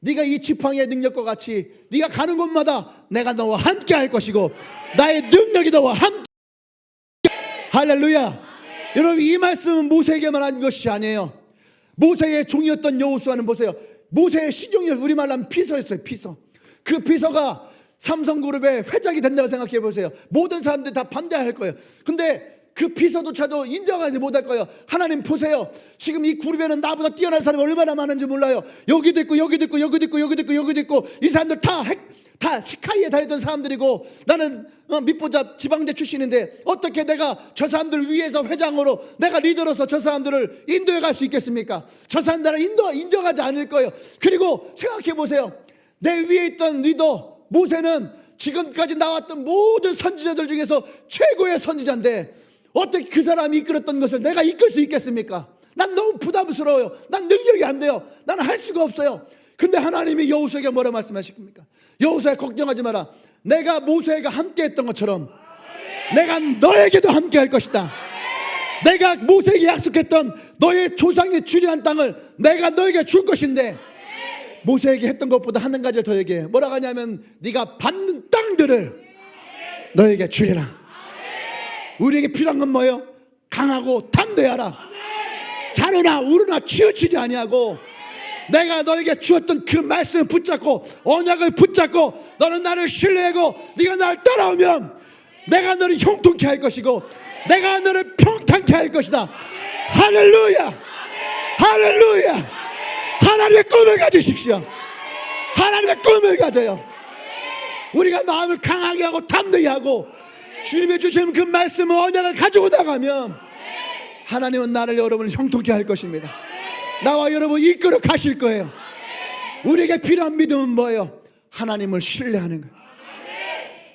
네가 이 지팡이의 능력과 같이 네가 가는 곳마다 내가 너와 함께 할 것이고 나의 능력이 너와 함께. 할렐루야. 여러분, 이 말씀은 모세에게만 한 것이 아니에요. 모세의 종이었던 여호수아는 보세요. 모세의 시종이었어요. 우리말로 하면 비서였어요. 비서. 그 비서가 삼성그룹의 회장이 된다고 생각해 보세요. 모든 사람들이 다 반대할 거예요. 근데 그 비서조차도 인정하지 못할 거예요. 하나님 보세요. 지금 이 그룹에는 나보다 뛰어난 사람이 얼마나 많은지 몰라요. 여기도 있고 여기도 있고 여기도 있고 여기도 있고 여기도 있고 이 사람들 다 스카이에 다니던 사람들이고 나는 밑보잡 지방대 출신인데 어떻게 내가 저 사람들 위에서 회장으로 내가 리더로서 저 사람들을 인도해 갈 수 있겠습니까? 저 사람들은 인정하지 않을 거예요. 그리고 생각해 보세요. 내 위에 있던 리더 모세는 지금까지 나왔던 모든 선지자들 중에서 최고의 선지자인데 어떻게 그 사람이 이끌었던 것을 내가 이끌 수 있겠습니까? 난 너무 부담스러워요. 난 능력이 안 돼요. 나는 할 수가 없어요. 근데 하나님이 여호수아에게 뭐라 말씀하실 겁니까? 여호수아, 걱정하지 마라. 내가 모세가 함께 했던 것처럼 내가 너에게도 함께 할 것이다. 내가 모세에게 약속했던 너의 조상의 주리한 땅을 내가 너에게 줄 것인데 모세에게 했던 것보다 한 가지를 더 얘기해. 뭐라고 하냐면 네가 받는 땅들을 너에게 주리라. 우리에게 필요한 건 뭐예요? 강하고 담대하라. 자느나 우르나 치우치지 아니하고 내가 너에게 주었던 그 말씀을 붙잡고 언약을 붙잡고 너는 나를 신뢰하고 네가 나를 따라오면 내가 너를 형통케 할 것이고 내가 너를 평탄케 할 것이다. 할렐루야. 할렐루야. 하나님의 꿈을 가지십시오. 하나님의 꿈을 가져요. 우리가 마음을 강하게 하고 담대히 하고 주님의 주시는 그 말씀을 언약을 가지고 나가면 하나님은 나를 여러분을 형통케 할 것입니다. 나와 여러분 이끌어 가실 거예요. 우리에게 필요한 믿음은 뭐예요? 하나님을 신뢰하는 거예요.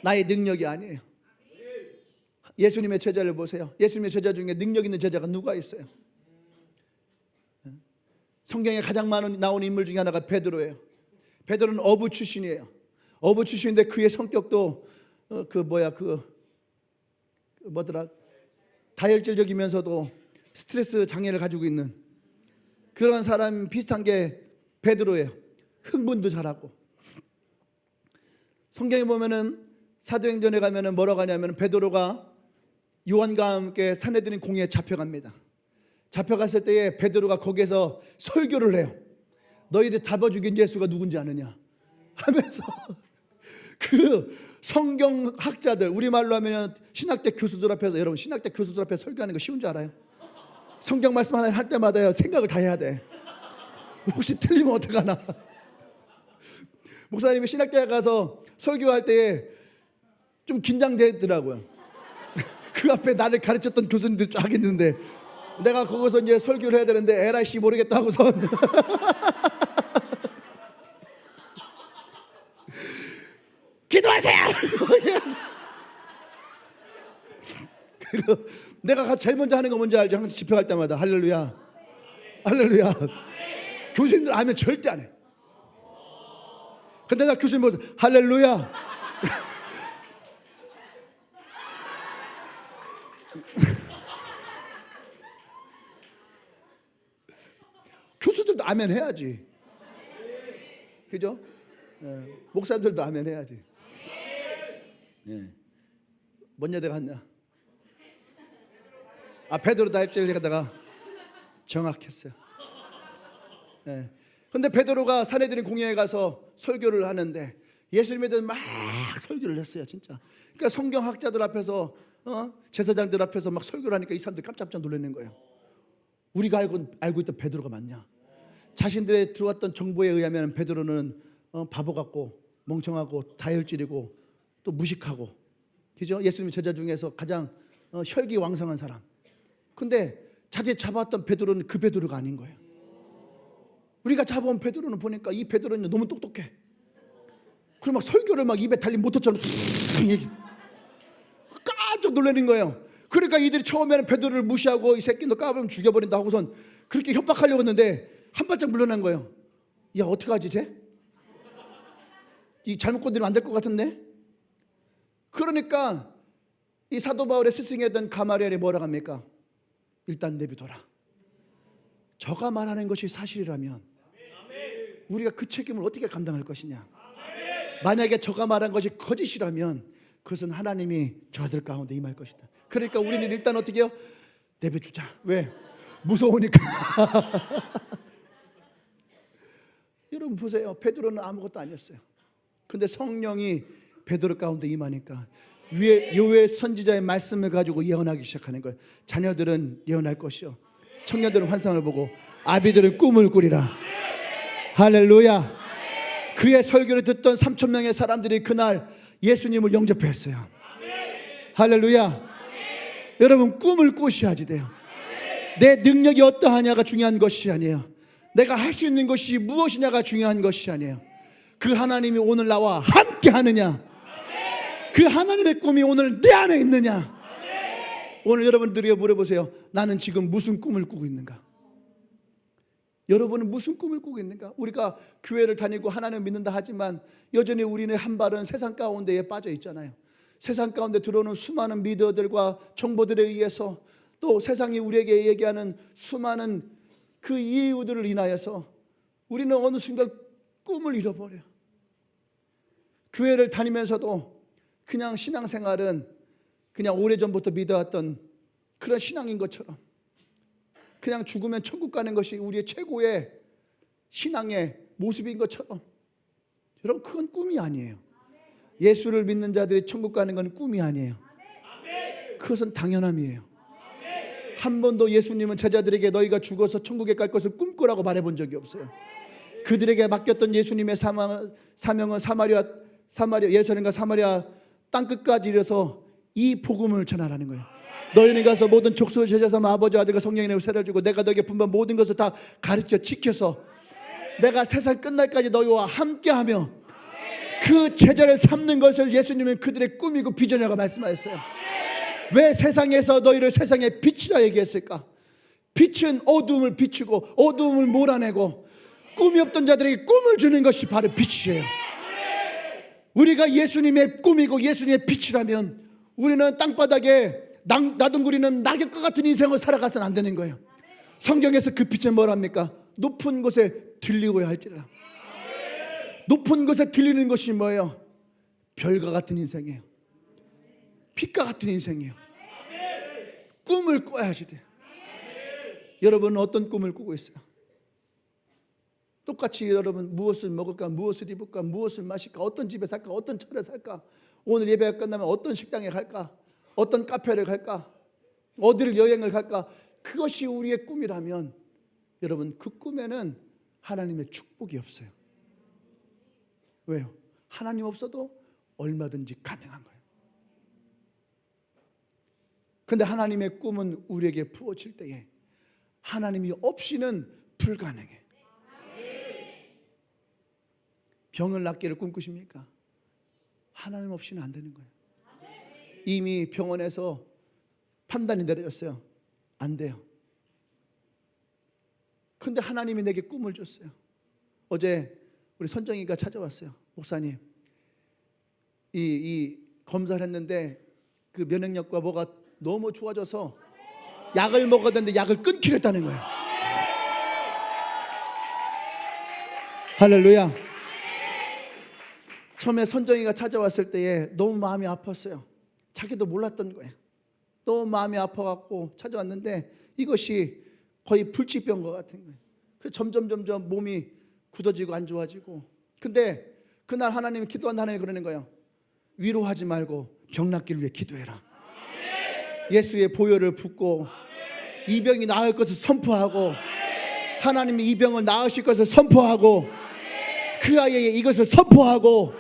나의 능력이 아니에요. 예수님의 제자를 보세요. 예수님의 제자 중에 능력 있는 제자가 누가 있어요? 성경에 가장 많은 나오는 인물 중에 하나가 베드로예요. 베드로는 어부 출신이에요. 어부 출신인데 그의 성격도 뭐더라, 다혈질적이면서도 스트레스 장애를 가지고 있는 그런 사람 비슷한 게 베드로예요. 흥분도 잘하고. 성경에 보면은 사도행전에 가면은 뭐라고 하냐면 베드로가 요한과 함께 산헤드린 공회에 잡혀갑니다. 잡혀갔을 때에 베드로가 거기에서 설교를 해요. 너희들 잡아 죽인 예수가 누군지 아느냐 하면서 그 성경학자들, 우리말로 하면 신학대 교수들 앞에서, 여러분 신학대 교수들 앞에서 설교하는 거 쉬운 줄 알아요? 성경 말씀 하나 할 때마다 생각을 다 해야 돼. 혹시 틀리면 어떡하나. 목사님이 신학대에 가서 설교할 때 좀 긴장되더라고요. 그 앞에 나를 가르쳤던 교수님들 쫙 있는데 내가 거기서 이제 설교를 해야 되는데 에라이 씨 모르겠다 하고선 기도하세요. 그리고 내가 제일 먼저 하는 거 뭔지 알죠? 항상 집회 갈 때마다 할렐루야, 할렐루야. 교수님들 아멘 절대 안 해. 근데 나 교수님 보면서 할렐루야. 교수들도 아멘 해야지. 그죠? 목사님들도 아멘 해야지. 뭔 여대가 갔냐? 베드로 다혈질을 가다가 정확했어요. 근데 베드로가 산헤드린 공회에 가서 설교를 하는데 예수님에 대해서 막 설교를 했어요. 진짜. 그러니까 성경학자들 앞에서 제사장들 앞에서 막 설교를 하니까 이 사람들 깜짝깜짝 놀라는 거예요. 우리가 알고 있던 베드로가 맞냐? 자신들의 들어왔던 정보에 의하면 베드로는 바보 같고 멍청하고 다혈질이고 또 무식하고, 그죠? 예수님 제자 중에서 가장 혈기왕성한 사람. 근데 자기가 잡아왔던 베드로는 그 베드로가 아닌 거예요. 우리가 잡아온 베드로는 보니까 이 베드로는 너무 똑똑해. 그리고 막 설교를 막 입에 달린 모터처럼 깜짝 놀라는 거예요. 그러니까 이들이 처음에는 베드로를 무시하고 이 새끼 너 까불면 죽여버린다 하고선 그렇게 협박하려고 했는데 한 발짝 물러난 거예요. 야, 어떡하지 쟤? 이 잘못 건드리면 안 될 것 같은데? 그러니까 이 사도 바울의 스승이었던 가마리엘이 뭐라고 합니까? 일단 내비둬라. 저가 말하는 것이 사실이라면 우리가 그 책임을 어떻게 감당할 것이냐. 만약에 저가 말한 것이 거짓이라면 그것은 하나님이 저들 가운데 임할 것이다. 그러니까 우리는 일단 어떻게 해요? 내비두자. 왜? 무서우니까. 여러분 보세요. 베드로는 아무것도 아니었어요. 근데 성령이 베드로 가운데 임하니까 요의 선지자의 말씀을 가지고 예언하기 시작하는 거예요. 자녀들은 예언할 것이요, 청년들은 환상을 보고 아비들은 꿈을 꾸리라. 할렐루야. 그의 설교를 듣던 3,000명의 사람들이 그날 예수님을 영접했어요. 할렐루야. 여러분 꿈을 꾸셔야지 돼요. 내 능력이 어떠하냐가 중요한 것이 아니에요. 내가 할 수 있는 것이 무엇이냐가 중요한 것이 아니에요. 그 하나님이 오늘 나와 함께 하느냐, 그 하나님의 꿈이 오늘 내 안에 있느냐. 오늘 여러분들이 물어보세요. 나는 지금 무슨 꿈을 꾸고 있는가? 여러분은 무슨 꿈을 꾸고 있는가? 우리가 교회를 다니고 하나님을 믿는다 하지만 여전히 우리는 한 발은 세상 가운데에 빠져 있잖아요. 세상 가운데 들어오는 수많은 미디어들과 정보들에 의해서 또 세상이 우리에게 얘기하는 수많은 그 이유들을 인하여서 우리는 어느 순간 꿈을 잃어버려요. 교회를 다니면서도 그냥 신앙생활은 그냥 오래전부터 믿어왔던 그런 신앙인 것처럼, 그냥 죽으면 천국 가는 것이 우리의 최고의 신앙의 모습인 것처럼, 여러분 그건 꿈이 아니에요. 예수를 믿는 자들이 천국 가는 건 꿈이 아니에요. 그것은 당연함이에요. 한 번도 예수님은 제자들에게 너희가 죽어서 천국에 갈 것을 꿈꾸라고 말해본 적이 없어요. 그들에게 맡겼던 예수님의 사명은 예루살렘과 사마리아 땅끝까지 이르러서 이 복음을 전하라는 거예요. 너희는 가서 모든 족속을 제자 삼아 아버지와 아들과 성령의 이름으로 세례주고 내가 너에게 분반 모든 것을 다 가르쳐 지켜서 내가 세상 끝날까지 너희와 함께하며 그 제자를 삼는 것을 예수님은 그들의 꿈이고 비전이라고 말씀하셨어요. 왜 세상에서 너희를 세상의 빛이라 얘기했을까? 빛은 어두움을 비추고 어두움을 몰아내고 꿈이 없던 자들에게 꿈을 주는 것이 바로 빛이에요. 우리가 예수님의 꿈이고 예수님의 빛이라면 우리는 땅바닥에 나둥거리는 낙엽과 같은 인생을 살아가서는 안 되는 거예요. 성경에서 그 빛은 뭐랍니까? 높은 곳에 들리고야 할지라. 높은 곳에 들리는 것이 뭐예요? 별과 같은 인생이에요. 빛과 같은 인생이에요. 꿈을 꿔야지 돼요. 여러분은 어떤 꿈을 꾸고 있어요? 똑같이 여러분 무엇을 먹을까, 무엇을 입을까, 무엇을 마실까, 어떤 집에 살까, 어떤 차를 살까, 오늘 예배가 끝나면 어떤 식당에 갈까, 어떤 카페를 갈까, 어디를 여행을 갈까, 그것이 우리의 꿈이라면 여러분 그 꿈에는 하나님의 축복이 없어요. 왜요? 하나님 없어도 얼마든지 가능한 거예요. 그런데 하나님의 꿈은 우리에게 부어질 때에 하나님이 없이는 불가능해. 병을 낫기를 꿈꾸십니까? 하나님 없이는 안 되는 거예요. 이미 병원에서 판단이 내려졌어요. 안 돼요. 근데 하나님이 내게 꿈을 줬어요. 어제 우리 선정이가 찾아왔어요. 목사님, 이 검사를 했는데 그 면역력과 뭐가 너무 좋아져서 약을 먹어야 되는데 약을 끊기로 했다는 거예요. 할렐루야. 처음에 선정이가 찾아왔을 때에 너무 마음이 아팠어요. 자기도 몰랐던 거예요. 너무 마음이 아파갖고 찾아왔는데 이것이 거의 불치병과 같은 거예요. 그래서 점점 몸이 굳어지고 안 좋아지고. 근데 그날 하나님이 기도한 하나님이 그러는 거예요. 위로하지 말고 병 낫기를 위해 기도해라. 예수의 보혈을 붓고 이 병이 나을 것을 선포하고 하나님이 이 병을 나으실 것을 선포하고 그 아이에게 이것을 선포하고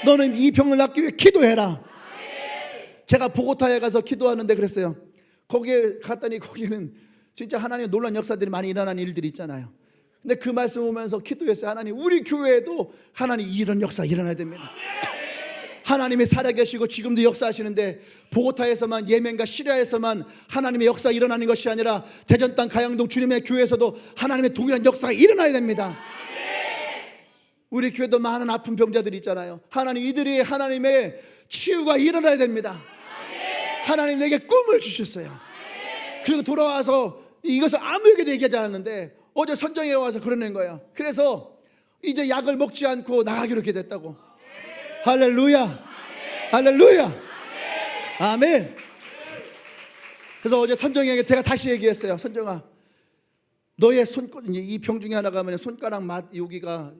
너는 이 병을 낫기 위해 기도해라. 제가 보고타에 가서 기도하는데 그랬어요. 거기에 갔더니 거기는 진짜 하나님의 놀라운 역사들이 많이 일어나는 일들이 있잖아요. 근데 그 말씀 오면서 기도했어요. 하나님, 우리 교회에도 하나님 이런 역사 일어나야 됩니다. 하나님이 살아계시고 지금도 역사하시는데 보고타에서만, 예멘과 시리아에서만 하나님의 역사 일어나는 것이 아니라 대전 땅 가양동 주님의 교회에서도 하나님의 동일한 역사가 일어나야 됩니다. 우리 교회도 많은 아픈 병자들이 있잖아요. 하나님, 이들이 하나님의 치유가 일어나야 됩니다. 하나님 내게 꿈을 주셨어요. 그리고 돌아와서 이것을 아무에게도 얘기하지 않았는데 어제 선정에 와서 그러는 거예요. 그래서 이제 약을 먹지 않고 나가기로 기도했다고. 할렐루야, 할렐루야, 아멘. 그래서 어제 선정에게 제가 다시 얘기했어요. 선정아, 너의 이 병 중에 하나가 뭐냐, 손가락 맛 여기가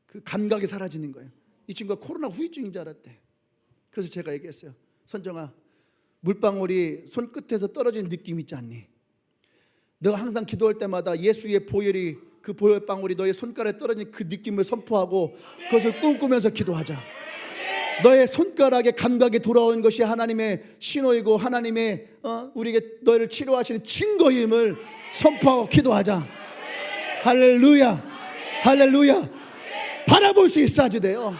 그 감각이 사라지는 거예요. 이 친구가 코로나 후유증인 줄 알았대. 그래서 제가 얘기했어요. 선정아, 물방울이 손끝에서 떨어지는 느낌 있지 않니? 너가 항상 기도할 때마다 예수의 보혈이, 그 보혈방울이 너의 손가락에 떨어지는 그 느낌을 선포하고 그것을 꿈꾸면서 기도하자. 너의 손가락에 감각이 돌아온 것이 하나님의 신호이고 하나님의 우리에게 너를 치료하시는 증거임을 선포하고 기도하자. 할렐루야, 할렐루야. 바라볼 수 있어야지 돼요.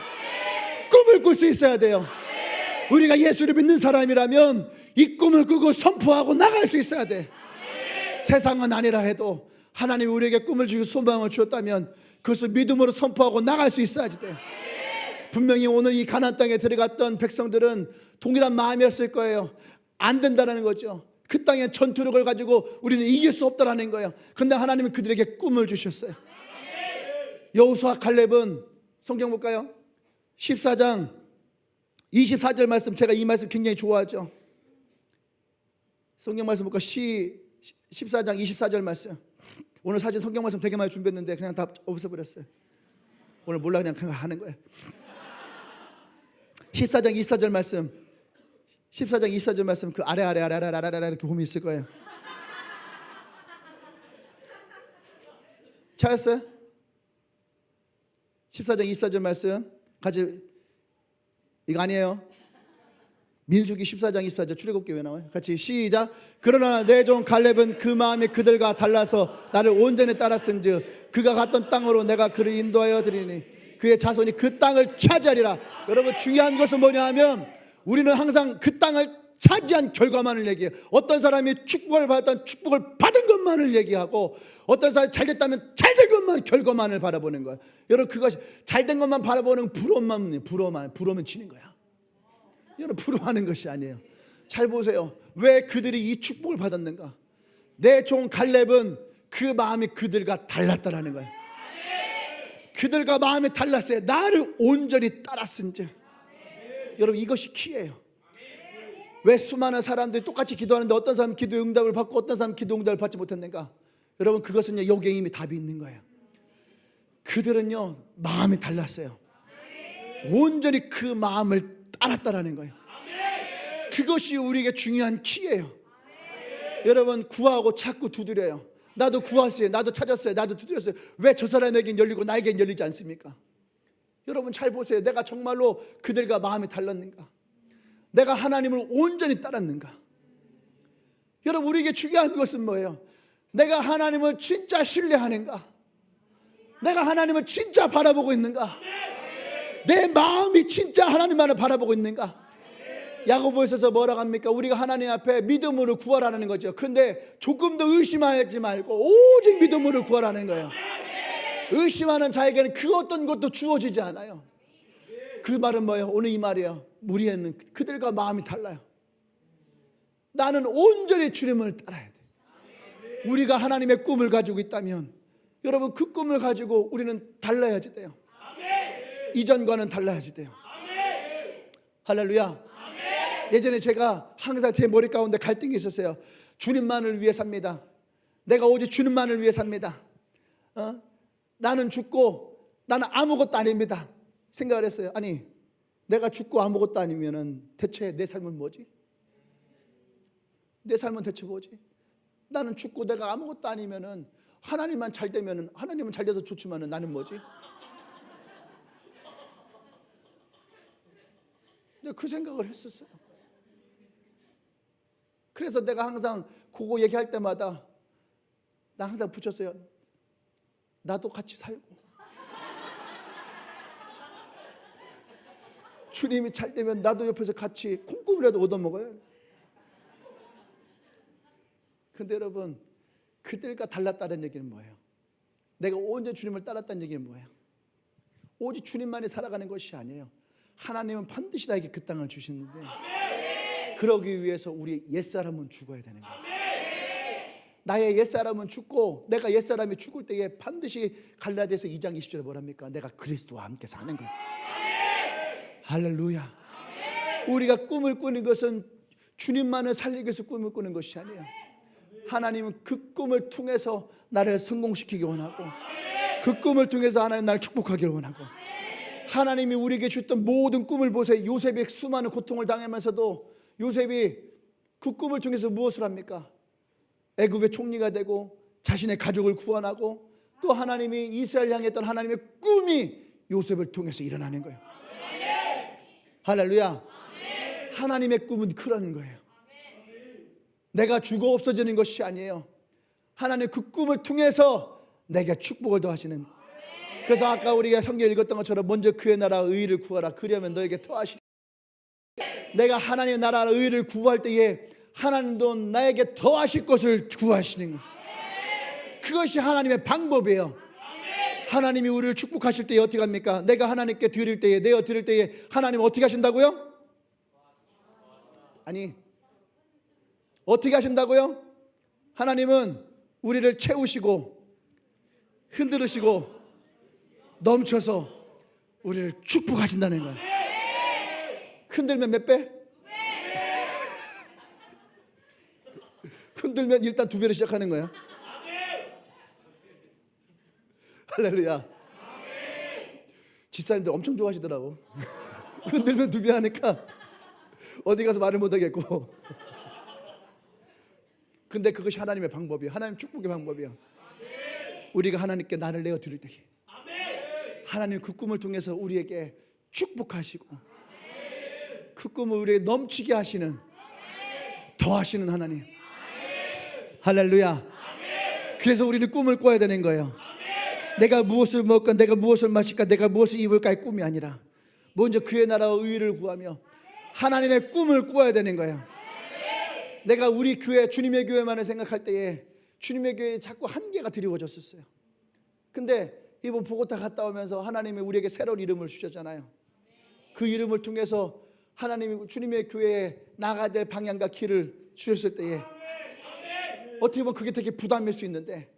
꿈을 꿀 수 있어야 돼요. 우리가 예수를 믿는 사람이라면 이 꿈을 꾸고 선포하고 나갈 수 있어야 돼. 세상은 아니라 해도 하나님이 우리에게 꿈을 주고 소망을 주었다면 그것을 믿음으로 선포하고 나갈 수 있어야지 돼. 분명히 오늘 이 가나안 땅에 들어갔던 백성들은 동일한 마음이었을 거예요. 안 된다는 거죠. 그 땅에 전투력을 가지고 우리는 이길 수 없다라는 거예요. 그런데 하나님은 그들에게 꿈을 주셨어요. 여호수아 칼렙은 성경 볼까요? 14장 24절 말씀, 제가 이 말씀 굉장히 좋아하죠. 성경 말씀 볼까? 14장 24절 말씀. 오늘 사실 성경 말씀 되게 많이 준비했는데 그냥 다 없애버렸어요. 오늘 몰라 그냥 하는 거예요. 14장 24절 말씀, 14장 24절 말씀, 그 아래 이렇게 보면 있을 거예요. 찾았어요? 14장 24절 말씀 같이, 이거 아니에요. 민수기 14장 24절 출애굽기 왜 나와요? 같이 시작. 그러나 내 종 갈렙은 그 마음이 그들과 달라서 나를 온전히 따랐은즉 그가 갔던 땅으로 내가 그를 인도하여 드리니 그의 자손이 그 땅을 차지하리라. 여러분, 중요한 것은 뭐냐 하면 우리는 항상 그 땅을 차지한 결과만을 얘기해요. 어떤 사람이 축복을 받았던 축복을 받은 것만을 얘기하고, 어떤 사람이 잘됐다면 잘된 것만, 결과만을 바라보는 거예요. 여러분, 그것이 잘된 것만 바라보는 부러우면 지는 거야. 여러분, 부러워하는 것이 아니에요. 잘 보세요. 왜 그들이 이 축복을 받았는가? 내 종 갈렙은 그 마음이 그들과 달랐다라는 거예요. 그들과 마음이 달랐어요. 나를 온전히 따랐은즉. 여러분, 이것이 키예요. 왜 수많은 사람들이 똑같이 기도하는데 어떤 사람은 기도 응답을 받고 어떤 사람은 기도 응답을 받지 못했는가? 여러분, 그것은 여기에 이미 답이 있는 거예요. 그들은요, 마음이 달랐어요. 온전히 그 마음을 따랐다라는 거예요. 그것이 우리에게 중요한 키예요. 여러분, 구하고 자꾸 두드려요. 나도 구했어요. 나도 찾았어요. 나도 두드렸어요. 왜 저 사람에겐 열리고 나에겐 열리지 않습니까? 여러분, 잘 보세요. 내가 정말로 그들과 마음이 달랐는가? 내가 하나님을 온전히 따랐는가? 여러분, 우리에게 중요한 것은 뭐예요? 내가 하나님을 진짜 신뢰하는가? 내가 하나님을 진짜 바라보고 있는가? 내 마음이 진짜 하나님만을 바라보고 있는가? 야고보서에서 뭐라고 합니까? 우리가 하나님 앞에 믿음으로 구하라는 거죠. 그런데 조금 더 의심하지 말고 오직 믿음으로 구하라는 거예요. 의심하는 자에게는 그 어떤 것도 주어지지 않아요. 그 말은 뭐예요? 오늘 이 말이에요. 우리는 그들과 마음이 달라요. 나는 온전히 주님을 따라야 돼. 우리가 하나님의 꿈을 가지고 있다면 여러분, 그 꿈을 가지고 우리는 달라야지 돼요. 이전과는 달라야지 돼요. 할렐루야. 예전에 제가 항상 제 머리 가운데 갈등이 있었어요. 주님만을 위해 삽니다. 내가 오직 주님만을 위해 삽니다. 나는 죽고 나는 아무것도 아닙니다. 생각을 했어요. 아니, 내가 죽고 아무것도 아니면은 대체 내 삶은 뭐지? 내 삶은 대체 뭐지? 나는 죽고 내가 아무것도 아니면은 하나님만 잘 되면은, 하나님은 잘 돼서 좋지만은 나는 뭐지? 근데 그 생각을 했었어요. 그래서 내가 항상 그거 얘기할 때마다 나 항상 붙였어요. 나도 같이 살고 주님이 잘 되면 나도 옆에서 같이 콩국이라도 얻어먹어요. 근데 여러분, 그들과 달랐다는 얘기는 뭐예요? 내가 온전히 주님을 따랐다는 얘기는 뭐예요? 오직 주님만이 살아가는 것이 아니에요. 하나님은 반드시 나에게 그 땅을 주시는데, 그러기 위해서 우리 옛사람은 죽어야 되는 거예요. 나의 옛사람은 죽고, 내가 옛사람이 죽을 때에 반드시 갈라디아서 2장 20절에 뭐랍니까? 내가 그리스도와 함께 사는 거예요. 할렐루야. 우리가 꿈을 꾸는 것은 주님만을 살리기 위해서 꿈을 꾸는 것이 아니에요. 하나님은 그 꿈을 통해서 나를 성공시키기 원하고, 그 꿈을 통해서 하나님 나를 축복하기를 원하고, 하나님이 우리에게 주셨던 모든 꿈을 보세요. 요셉이 수많은 고통을 당하면서도 요셉이 그 꿈을 통해서 무엇을 합니까? 애굽의 총리가 되고 자신의 가족을 구원하고, 또 하나님이 이스라엘 향해 했던 하나님의 꿈이 요셉을 통해서 일어나는 거예요. 할렐루야. 하나님의 꿈은 그런 거예요. 내가 죽어 없어지는 것이 아니에요. 하나님 그 꿈을 통해서 내게 축복을 더하시는. 그래서 아까 우리가 성경 읽었던 것처럼 먼저 그의 나라 의를 구하라. 그러면 너에게 더하시리. 내가 하나님의 나라 의를 구할 때에 하나님도 나에게 더하실 것을 구하시는 거예요. 그것이 하나님의 방법이에요. 하나님이 우리를 축복하실 때에 어떻게 합니까? 내가 하나님께 드릴 때에, 내어 드릴 때에 하나님 어떻게 하신다고요? 아니, 어떻게 하신다고요? 하나님은 우리를 채우시고 흔들으시고 넘쳐서 우리를 축복하신다는 거예요. 흔들면 몇 배? 흔들면 일단 2배로 시작하는 거예요. 할렐루야. 집사님들 엄청 좋아하시더라고. 흔들면 2배 하니까 어디 가서 말을 못하겠고. 근데 그것이 하나님의 방법이에요. 하나님 축복의 방법이에요. 우리가 하나님께 나를 내어 드릴 때 하나님 그 꿈을 통해서 우리에게 축복하시고, 그 꿈을 우리에게 넘치게 하시는, 더하시는 하나님. 할렐루야. 그래서 우리는 꿈을 꿔야 되는 거예요. 내가 무엇을 먹을까, 내가 무엇을 마실까, 내가 무엇을 입을까의 꿈이 아니라 먼저 그의 나라와 의를 구하며 하나님의 꿈을 꾸어야 되는 거예요. 내가 우리 교회, 주님의 교회만을 생각할 때에 주님의 교회에 자꾸 한계가 드리워졌었어요. 근데 이번 보고타 갔다 오면서 하나님이 우리에게 새로운 이름을 주셨잖아요. 그 이름을 통해서 하나님이 주님의 교회에 나가야 될 방향과 길을 주셨을 때에 어떻게 보면 그게 되게 부담일 수 있는데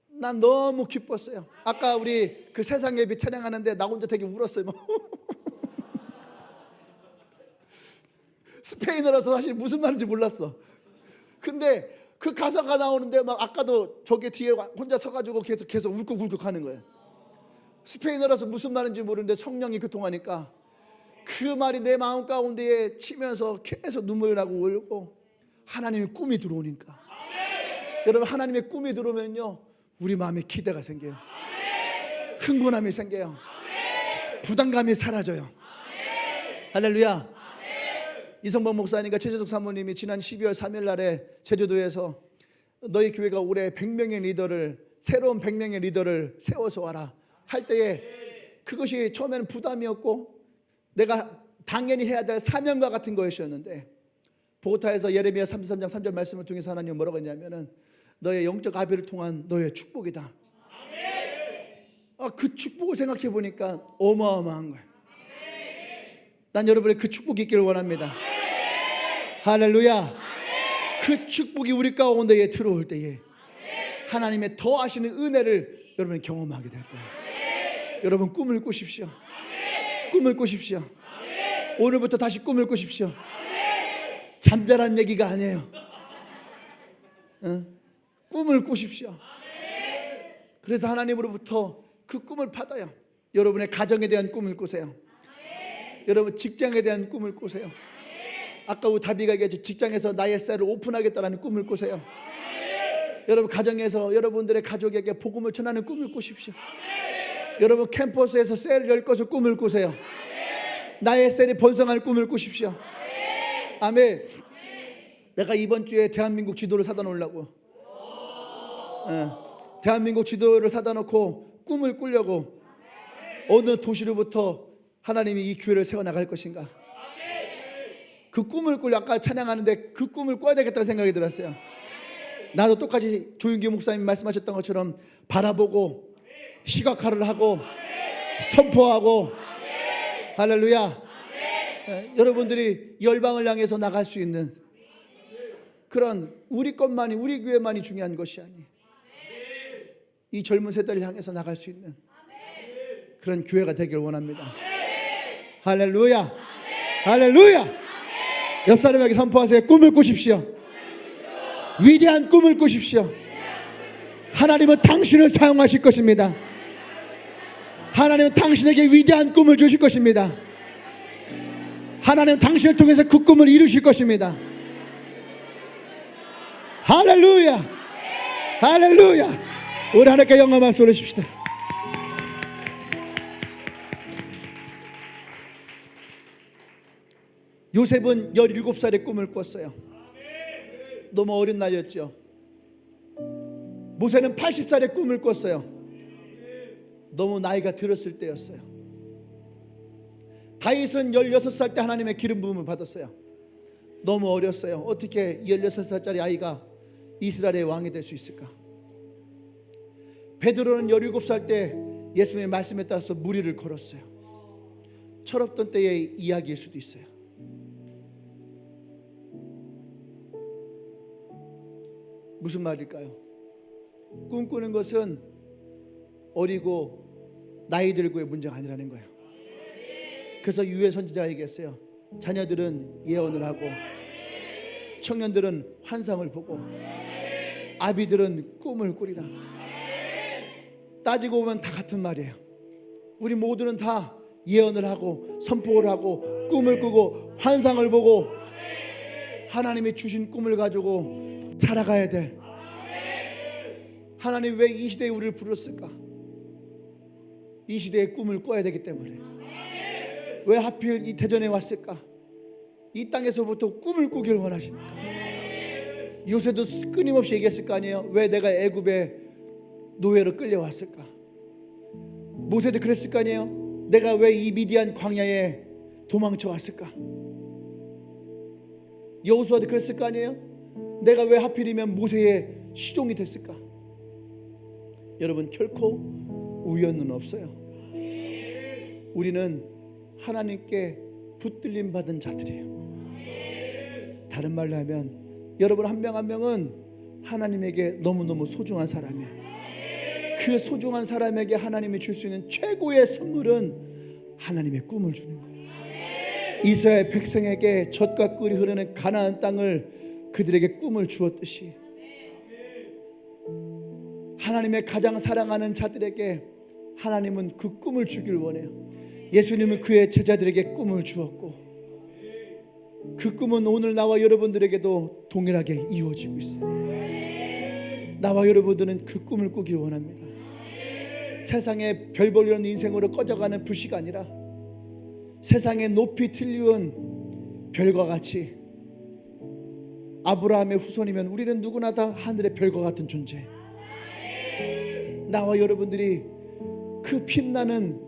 난 너무 기뻤어요. 아까 우리 그 세상의 빛 찬양하는데 나 혼자 되게 울었어요. 스페인어라서 사실 무슨 말인지 몰랐어. 근데 그 가사가 나오는데 막 아까도 저기 뒤에 혼자 서가지고 계속 울컥울컥 하는 거예요. 스페인어라서 무슨 말인지 모르는데 성령이 교통하니까 그 말이 내 마음 가운데에 치면서 계속 눈물이 나고 울고 하나님의 꿈이 들어오니까 여러분 하나님의 꿈이 들어오면요 우리 마음에 기대가 생겨요. 흥분함이 생겨요. 부담감이 사라져요. 할렐루야. 이성범 목사님과 최재석 사모님이 지난 12월 3일 날에 제주도에서 너희 교회가 올해 100명의 리더를 새로운 100명의 리더를 세워서 와라 할 때에 그것이 처음에는 부담이었고 내가 당연히 해야 될 사명과 같은 것이었는데 보고타에서 예레미야 33장 3절 말씀을 통해서 하나님은 뭐라고 했냐면은 너의 영적 아비를 통한 너의 축복이다. 그 축복을 생각해 보니까 어마어마한 거예요. 난 여러분의 그 축복이 있기를 원합니다. 할렐루야. 그 축복이 우리 가운데에 들어올 때에 하나님의 더하시는 은혜를 여러분이 경험하게 될 거예요. 여러분 꿈을 꾸십시오. 꿈을 꾸십시오. 오늘부터 다시 꿈을 꾸십시오. 잠자란 얘기가 아니에요. 꿈을 꾸십시오. 그래서 하나님으로부터 그 꿈을 받아요. 여러분의 가정에 대한 꿈을 꾸세요. 여러분 직장에 대한 꿈을 꾸세요. 아까 우리 다비가 얘기했죠. 직장에서 나의 셀을 오픈하겠다라는 꿈을 꾸세요. 여러분 가정에서 여러분들의 가족에게 복음을 전하는 꿈을 꾸십시오. 여러분 캠퍼스에서 셀을 열 것을 꿈을 꾸세요. 나의 셀이 번성할 꿈을 꾸십시오. 아멘. 내가 이번 주에 대한민국 지도를 사다 놓으려고 대한민국 지도를 사다 놓고 꿈을 꾸려고 어느 도시로부터 하나님이 이 교회를 세워나갈 것인가. 그 꿈을 꾸려 아까 찬양하는데 그 꿈을 꿔야 되겠다는 생각이 들었어요. 나도 똑같이 조윤기 목사님 말씀하셨던 것처럼 바라보고 시각화를 하고 선포하고 할렐루야. 여러분들이 열방을 향해서 나갈 수 있는 그런 우리 것만이 우리 교회만이 중요한 것이 아니에요. 이 젊은 세대를 향해서 나갈 수 있는 그런 교회가 되길 원합니다. 할렐루야. 할렐루야. 옆 사람에게 선포하세요. 꿈을 꾸십시오. 위대한 꿈을 꾸십시오. 하나님은 당신을 사용하실 것입니다. 하나님은 당신에게 위대한 꿈을 주실 것입니다. 하나님은 당신을 통해서 그 꿈을 이루실 것입니다. 할렐루야. 할렐루야. 우리 하나님께 영광 박수 올리십시다. 요셉은 17살의 꿈을 꿨어요. 너무 어린 나이였죠. 모세는 80살의 꿈을 꿨어요. 너무 나이가 들었을 때였어요. 다윗은 16살 때 하나님의 기름 부음을 받았어요. 너무 어렸어요. 어떻게 16살짜리 아이가 이스라엘의 왕이 될 수 있을까? 베드로는 17살 때 예수님의 말씀에 따라서 무리를 걸었어요. 철없던 때의 이야기일 수도 있어요. 무슨 말일까요? 꿈꾸는 것은 어리고 나이 들고의 문제가 아니라는 거예요. 그래서 유해 선지자가 얘기했어요. 자녀들은 예언을 하고 청년들은 환상을 보고 아비들은 꿈을 꾸리라. 따지고 보면 다 같은 말이에요. 우리 모두는 다 예언을 하고 선포를 하고 꿈을 꾸고 환상을 보고 하나님이 주신 꿈을 가지고 살아가야 돼. 하나님 왜 이 시대에 우리를 부르셨을까? 이 시대의 꿈을 꿔야 되기 때문에. 왜 하필 이 대전에 왔을까? 이 땅에서부터 꿈을 꾸길 원하십니까? 요새도 끊임없이 얘기했을 거 아니에요. 왜 내가 애굽의 노예로 끌려왔을까? 모세도 그랬을 거 아니에요. 내가 왜 이 미디안 광야에 도망쳐 왔을까? 여호수아도 그랬을 거 아니에요. 내가 왜 하필이면 모세의 시종이 됐을까? 여러분, 결코 우연은 없어요. 우리는 하나님께 붙들림 받은 자들이에요. 다른 말로 하면 여러분 한 명 한 명은 하나님에게 너무너무 소중한 사람이에요. 그 소중한 사람에게 하나님이 줄 수 있는 최고의 선물은 하나님의 꿈을 주는 거예요. 이스라엘 백성에게 젖과 꿀이 흐르는 가나안 땅을 그들에게 꿈을 주었듯이 하나님의 가장 사랑하는 자들에게 하나님은 그 꿈을 주길 원해요. 예수님은 그의 제자들에게 꿈을 주었고 그 꿈은 오늘 나와 여러분들에게도 동일하게 이루어지고 있어요. 나와 여러분들은 그 꿈을 꾸길 원합니다. 세상에 별 볼려는 인생으로 꺼져가는 불씨가 아니라 세상에 높이 틀리운 별과 같이 아브라함의 후손이면 우리는 누구나 다 하늘의 별과 같은 존재. 나와 여러분들이 그 빛나는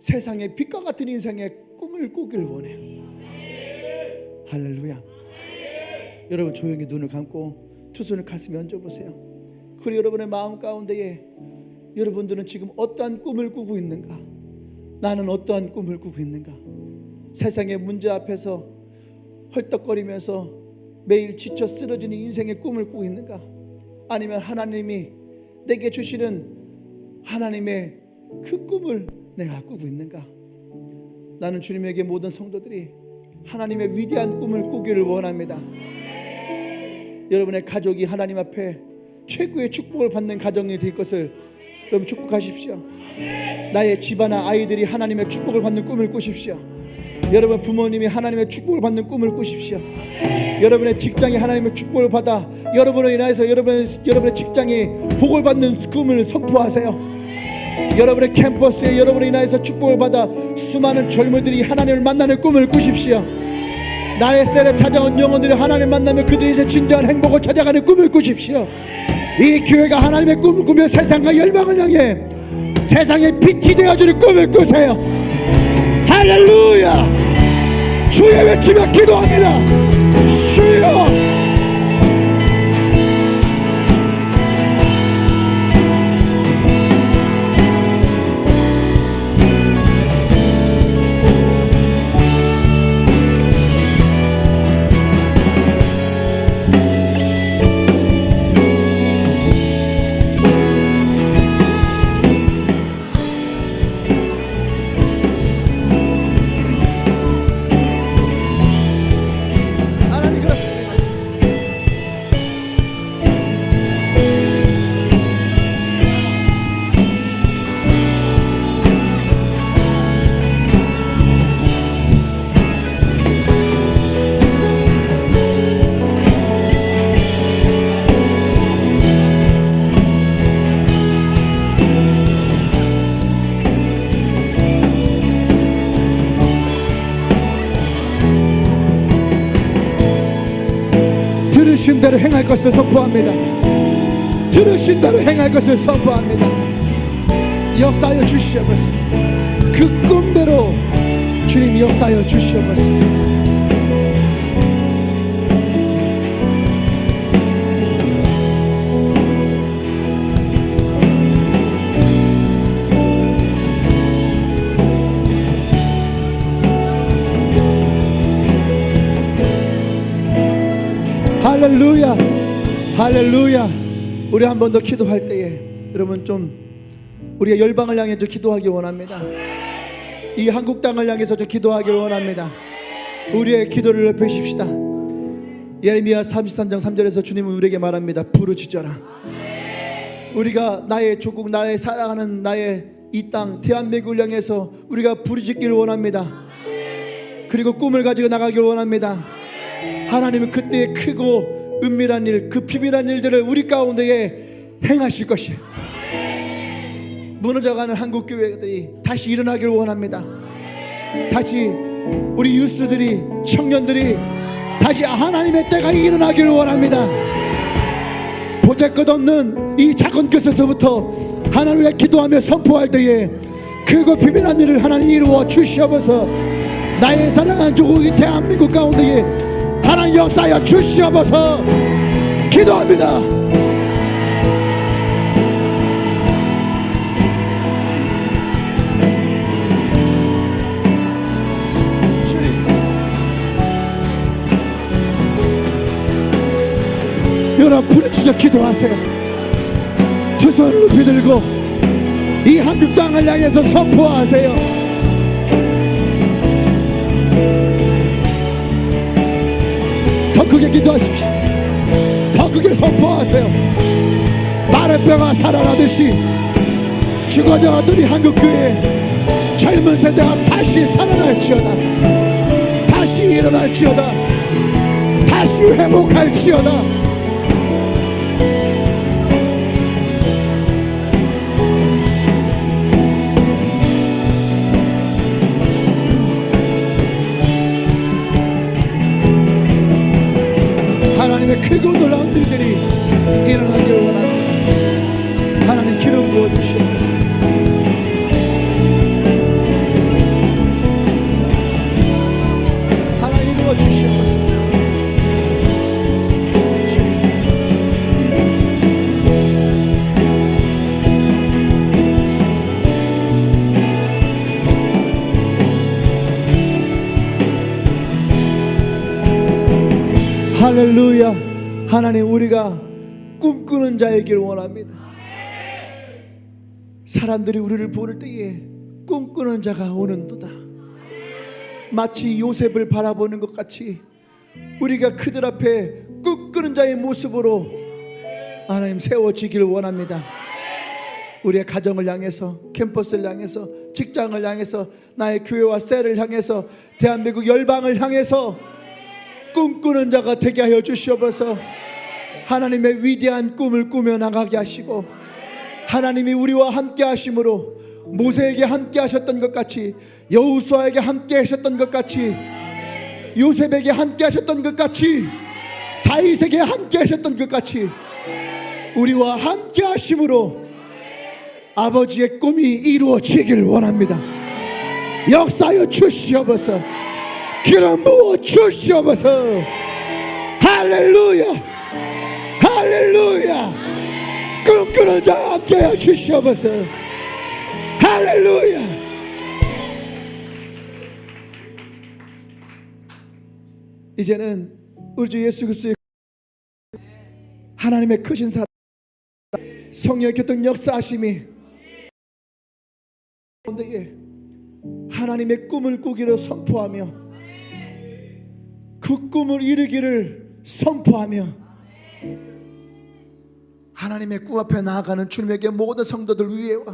세상의 빛과 같은 인생의 꿈을 꾸길 원해요. 할렐루야. 여러분 조용히 눈을 감고 두 손을 가슴에 얹어보세요. 그리고 여러분의 마음 가운데에 여러분들은 지금 어떠한 꿈을 꾸고 있는가? 나는 어떠한 꿈을 꾸고 있는가? 세상의 문제 앞에서 헐떡거리면서 매일 지쳐 쓰러지는 인생의 꿈을 꾸고 있는가? 아니면 하나님이 내게 주시는 하나님의 그 꿈을 내가 꾸고 있는가? 나는 주님에게 모든 성도들이 하나님의 위대한 꿈을 꾸기를 원합니다. 여러분의 가족이 하나님 앞에 최고의 축복을 받는 가정이 될 것을 여러분 축복하십시오. 나의 집안의 아이들이 하나님의 축복을 받는 꿈을 꾸십시오. 여러분 부모님이 하나님의 축복을 받는 꿈을 꾸십시오. 여러분의 직장이 하나님의 축복을 받아 여러분으로 인하여서 여러분의 직장이 복을 받는 꿈을 선포하세요. 여러분의 캠퍼스에 여러분으로 인하여서 축복을 받아 수많은 젊은이들이 하나님을 만나는 꿈을 꾸십시오. 나의 셀에 찾아온 영혼들이 하나님을 만나면 그들이 이제 진정한 행복을 찾아가는 꿈을 꾸십시오. 이 교회가 하나님의 꿈을 꾸며 세상과 열방을 향해 세상의 빛이 되어주는 꿈을 꾸세요. 할렐루야. 주의 외치며 기도합니다. 주여. 들으신 대로 행할 것을 선포합니다. 들으신 대로 행할 것을 선포합니다. 역사하여 주시옵소서. 그 꿈대로 주님 역사하여 주시옵소서. 할렐루야. 할렐루야. 우리 한 번 더 기도할 때에 여러분 좀 우리가 열방을 향해서 기도하기 원합니다. 이 한국 땅을 향해서 좀 기도하기를 원합니다. 우리의 기도를 높이십시다. 예레미야 33장 3절에서 주님은 우리에게 말합니다. 부르짖어라. 우리가 나의 조국, 나의 사랑하는 나의 이 땅 대한민국을 향해서 우리가 부르짖기를 원합니다. 그리고 꿈을 가지고 나가기를 원합니다. 하나님은 그때의 크고 은밀한 일, 그 비밀한 일들을 우리 가운데에 행하실 것이에요. 무너져가는 한국 교회들이 다시 일어나기를 원합니다. 다시 우리 유스들이, 청년들이 다시 하나님의 때가 일어나기를 원합니다. 보잘것없는 이 작은 곳에서부터 하나님께 기도하며 선포할 때에 크고 비밀한 일을 하나님 이루어 주시옵소서. 나의 사랑한 조국이 대한민국 가운데에 하나님 역사하여 주시옵소서. 기도합니다. 여러분 부르짖어 기도하세요. 두 손을 높이 들고 이 한국 땅을 향해서 선포하세요. 더 크게 기도하십시오. 더 크게 선포하세요. 마른 뼈가 살아나듯이 죽어져가던 이 한국교회 젊은 세대가 다시 살아날지어다. 다시 일어날지어다. 다시 회복할지어다. 하나님의 크고 놀라운 일들이 일어나기를 원합니다. 하나님 기름 부어주시옵소서. 하나님 부어주시옵소서. 할렐루야. 하나님 우리가 꿈꾸는 자이기를 원합니다. 사람들이 우리를 볼 때에 꿈꾸는 자가 오는도다. 마치 요셉을 바라보는 것 같이 우리가 그들 앞에 꿈꾸는 자의 모습으로 하나님 세워지기를 원합니다. 우리의 가정을 향해서, 캠퍼스를 향해서, 직장을 향해서, 나의 교회와 셀을 향해서, 대한민국 열방을 향해서 꿈꾸는 자가 되게 하여 주시옵소서. 하나님의 위대한 꿈을 꾸며 나가게 하시고, 하나님이 우리와 함께 하심으로 모세에게 함께 하셨던 것 같이, 여호수아에게 함께 하셨던 것 같이, 요셉에게 함께 하셨던 것 같이, 다윗에게 함께 하셨던 것 같이 우리와 함께 하심으로 아버지의 꿈이 이루어지기를 원합니다. 역사하여 주시옵소서. 기름 부어 주시옵소서. 할렐루야. 할렐루야. 꿈꾸는 자 함께 하여 주시옵소서. 할렐루야. 이제는 우리 주 예수 그리스도의 하나님의 크신 사랑, 성령의 교통 역사하심이 하나님의 꿈을 꾸기를 선포하며 그 꿈을 이루기를 선포하며 하나님의 꿈 앞에 나아가는 주님에게 모든 성도들 위에와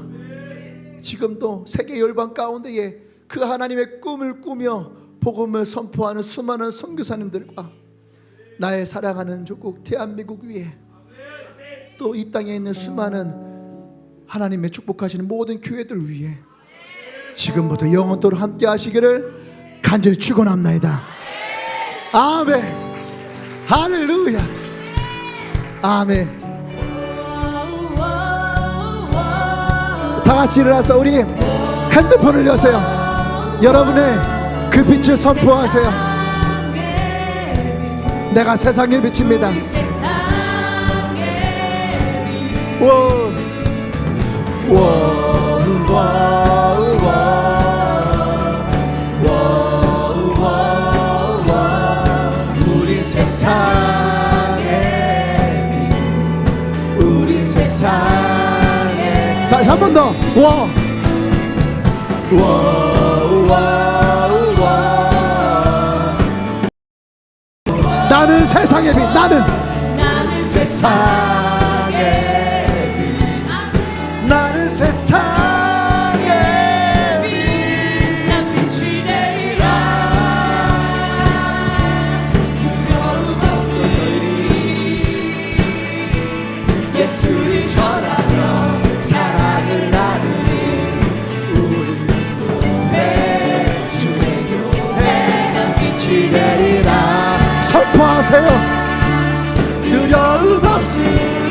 지금도 세계 열방 가운데에 그 하나님의 꿈을 꾸며 복음을 선포하는 수많은 선교사님들과 나의 사랑하는 조국 대한민국 위에 또 이 땅에 있는 수많은 하나님의 축복하시는 모든 교회들 위에 지금부터 영원토록 함께 하시기를 간절히 축원합나이다. 아멘. 할렐루야. 아멘. 다 같이 일어나서 우리 핸드폰을 여세요. 여러분의 그 빛을 선포하세요. 내가 세상의 빛입니다. 우리 세상에 우리 세상에 다시 한 번 더. 나는 세상의 빛. 나는 세상의 나는 세상의 빛. 난 빛이 되리라. 두려움 없으리. 예수를 전하며 사랑을 나누니 우리 내 주의 교회 빛이 되리라. 선포하세요. 두려움 없으리.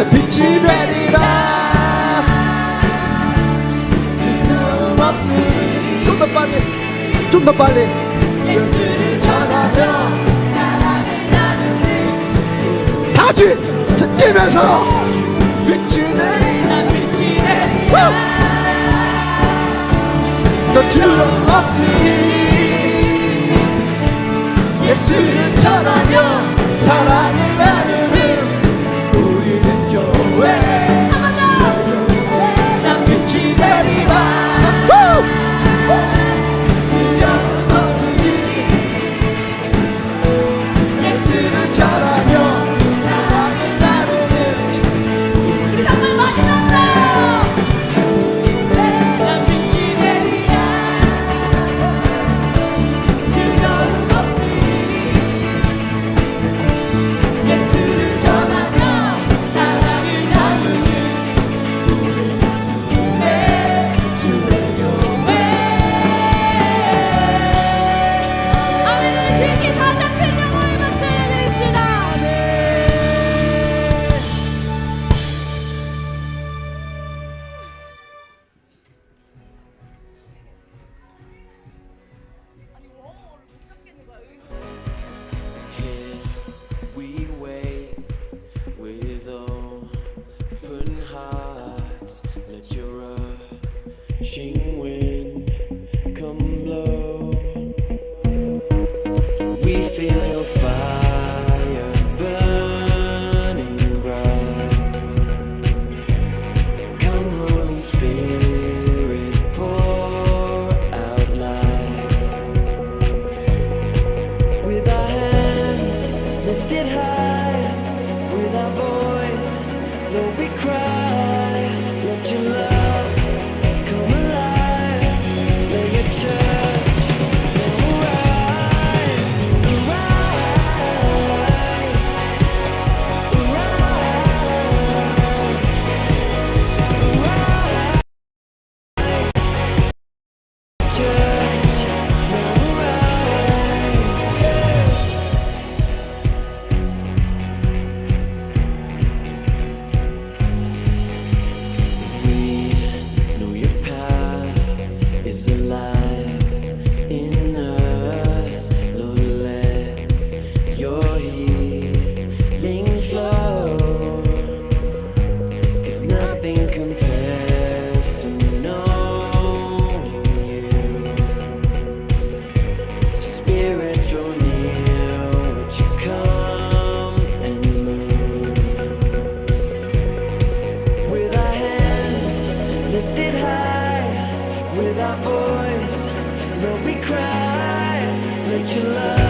빛이 되리라. 예수는 없으니 좀 더 빨리 좀 더 빨리 예수를 전하며 다 같이 뛰면서 빛이 내리라. 너 두려움 없으니 예수를 전하며 사랑을 나누는 우리는 교회. 난 빛이 되리라. 예수를 전하며 사랑을 나누는 우리 정말 마지막으로 난 빛이 되리라. 두려움 없으니 예수를 전하며 사랑을 나누는 우리의 주의 교회. 아멘. 우리 주님께 가장 큰 영광을 받드립시다. We wait with open hearts. Let your rushing wind come blow. We feel your fire burning bright. Come, Holy Spirit, pour out life. With our hands lifted high, with our voice, Lord, we cry. Let your love come alive. Let your church now rise, church now rise. We know your power is alive in us. Lord, let your healing flow. 'Cause nothing compares to knowing you. Spirit, draw near, would you come and move? With our hands lifted high, with our voice, Lord, we cry. Let your love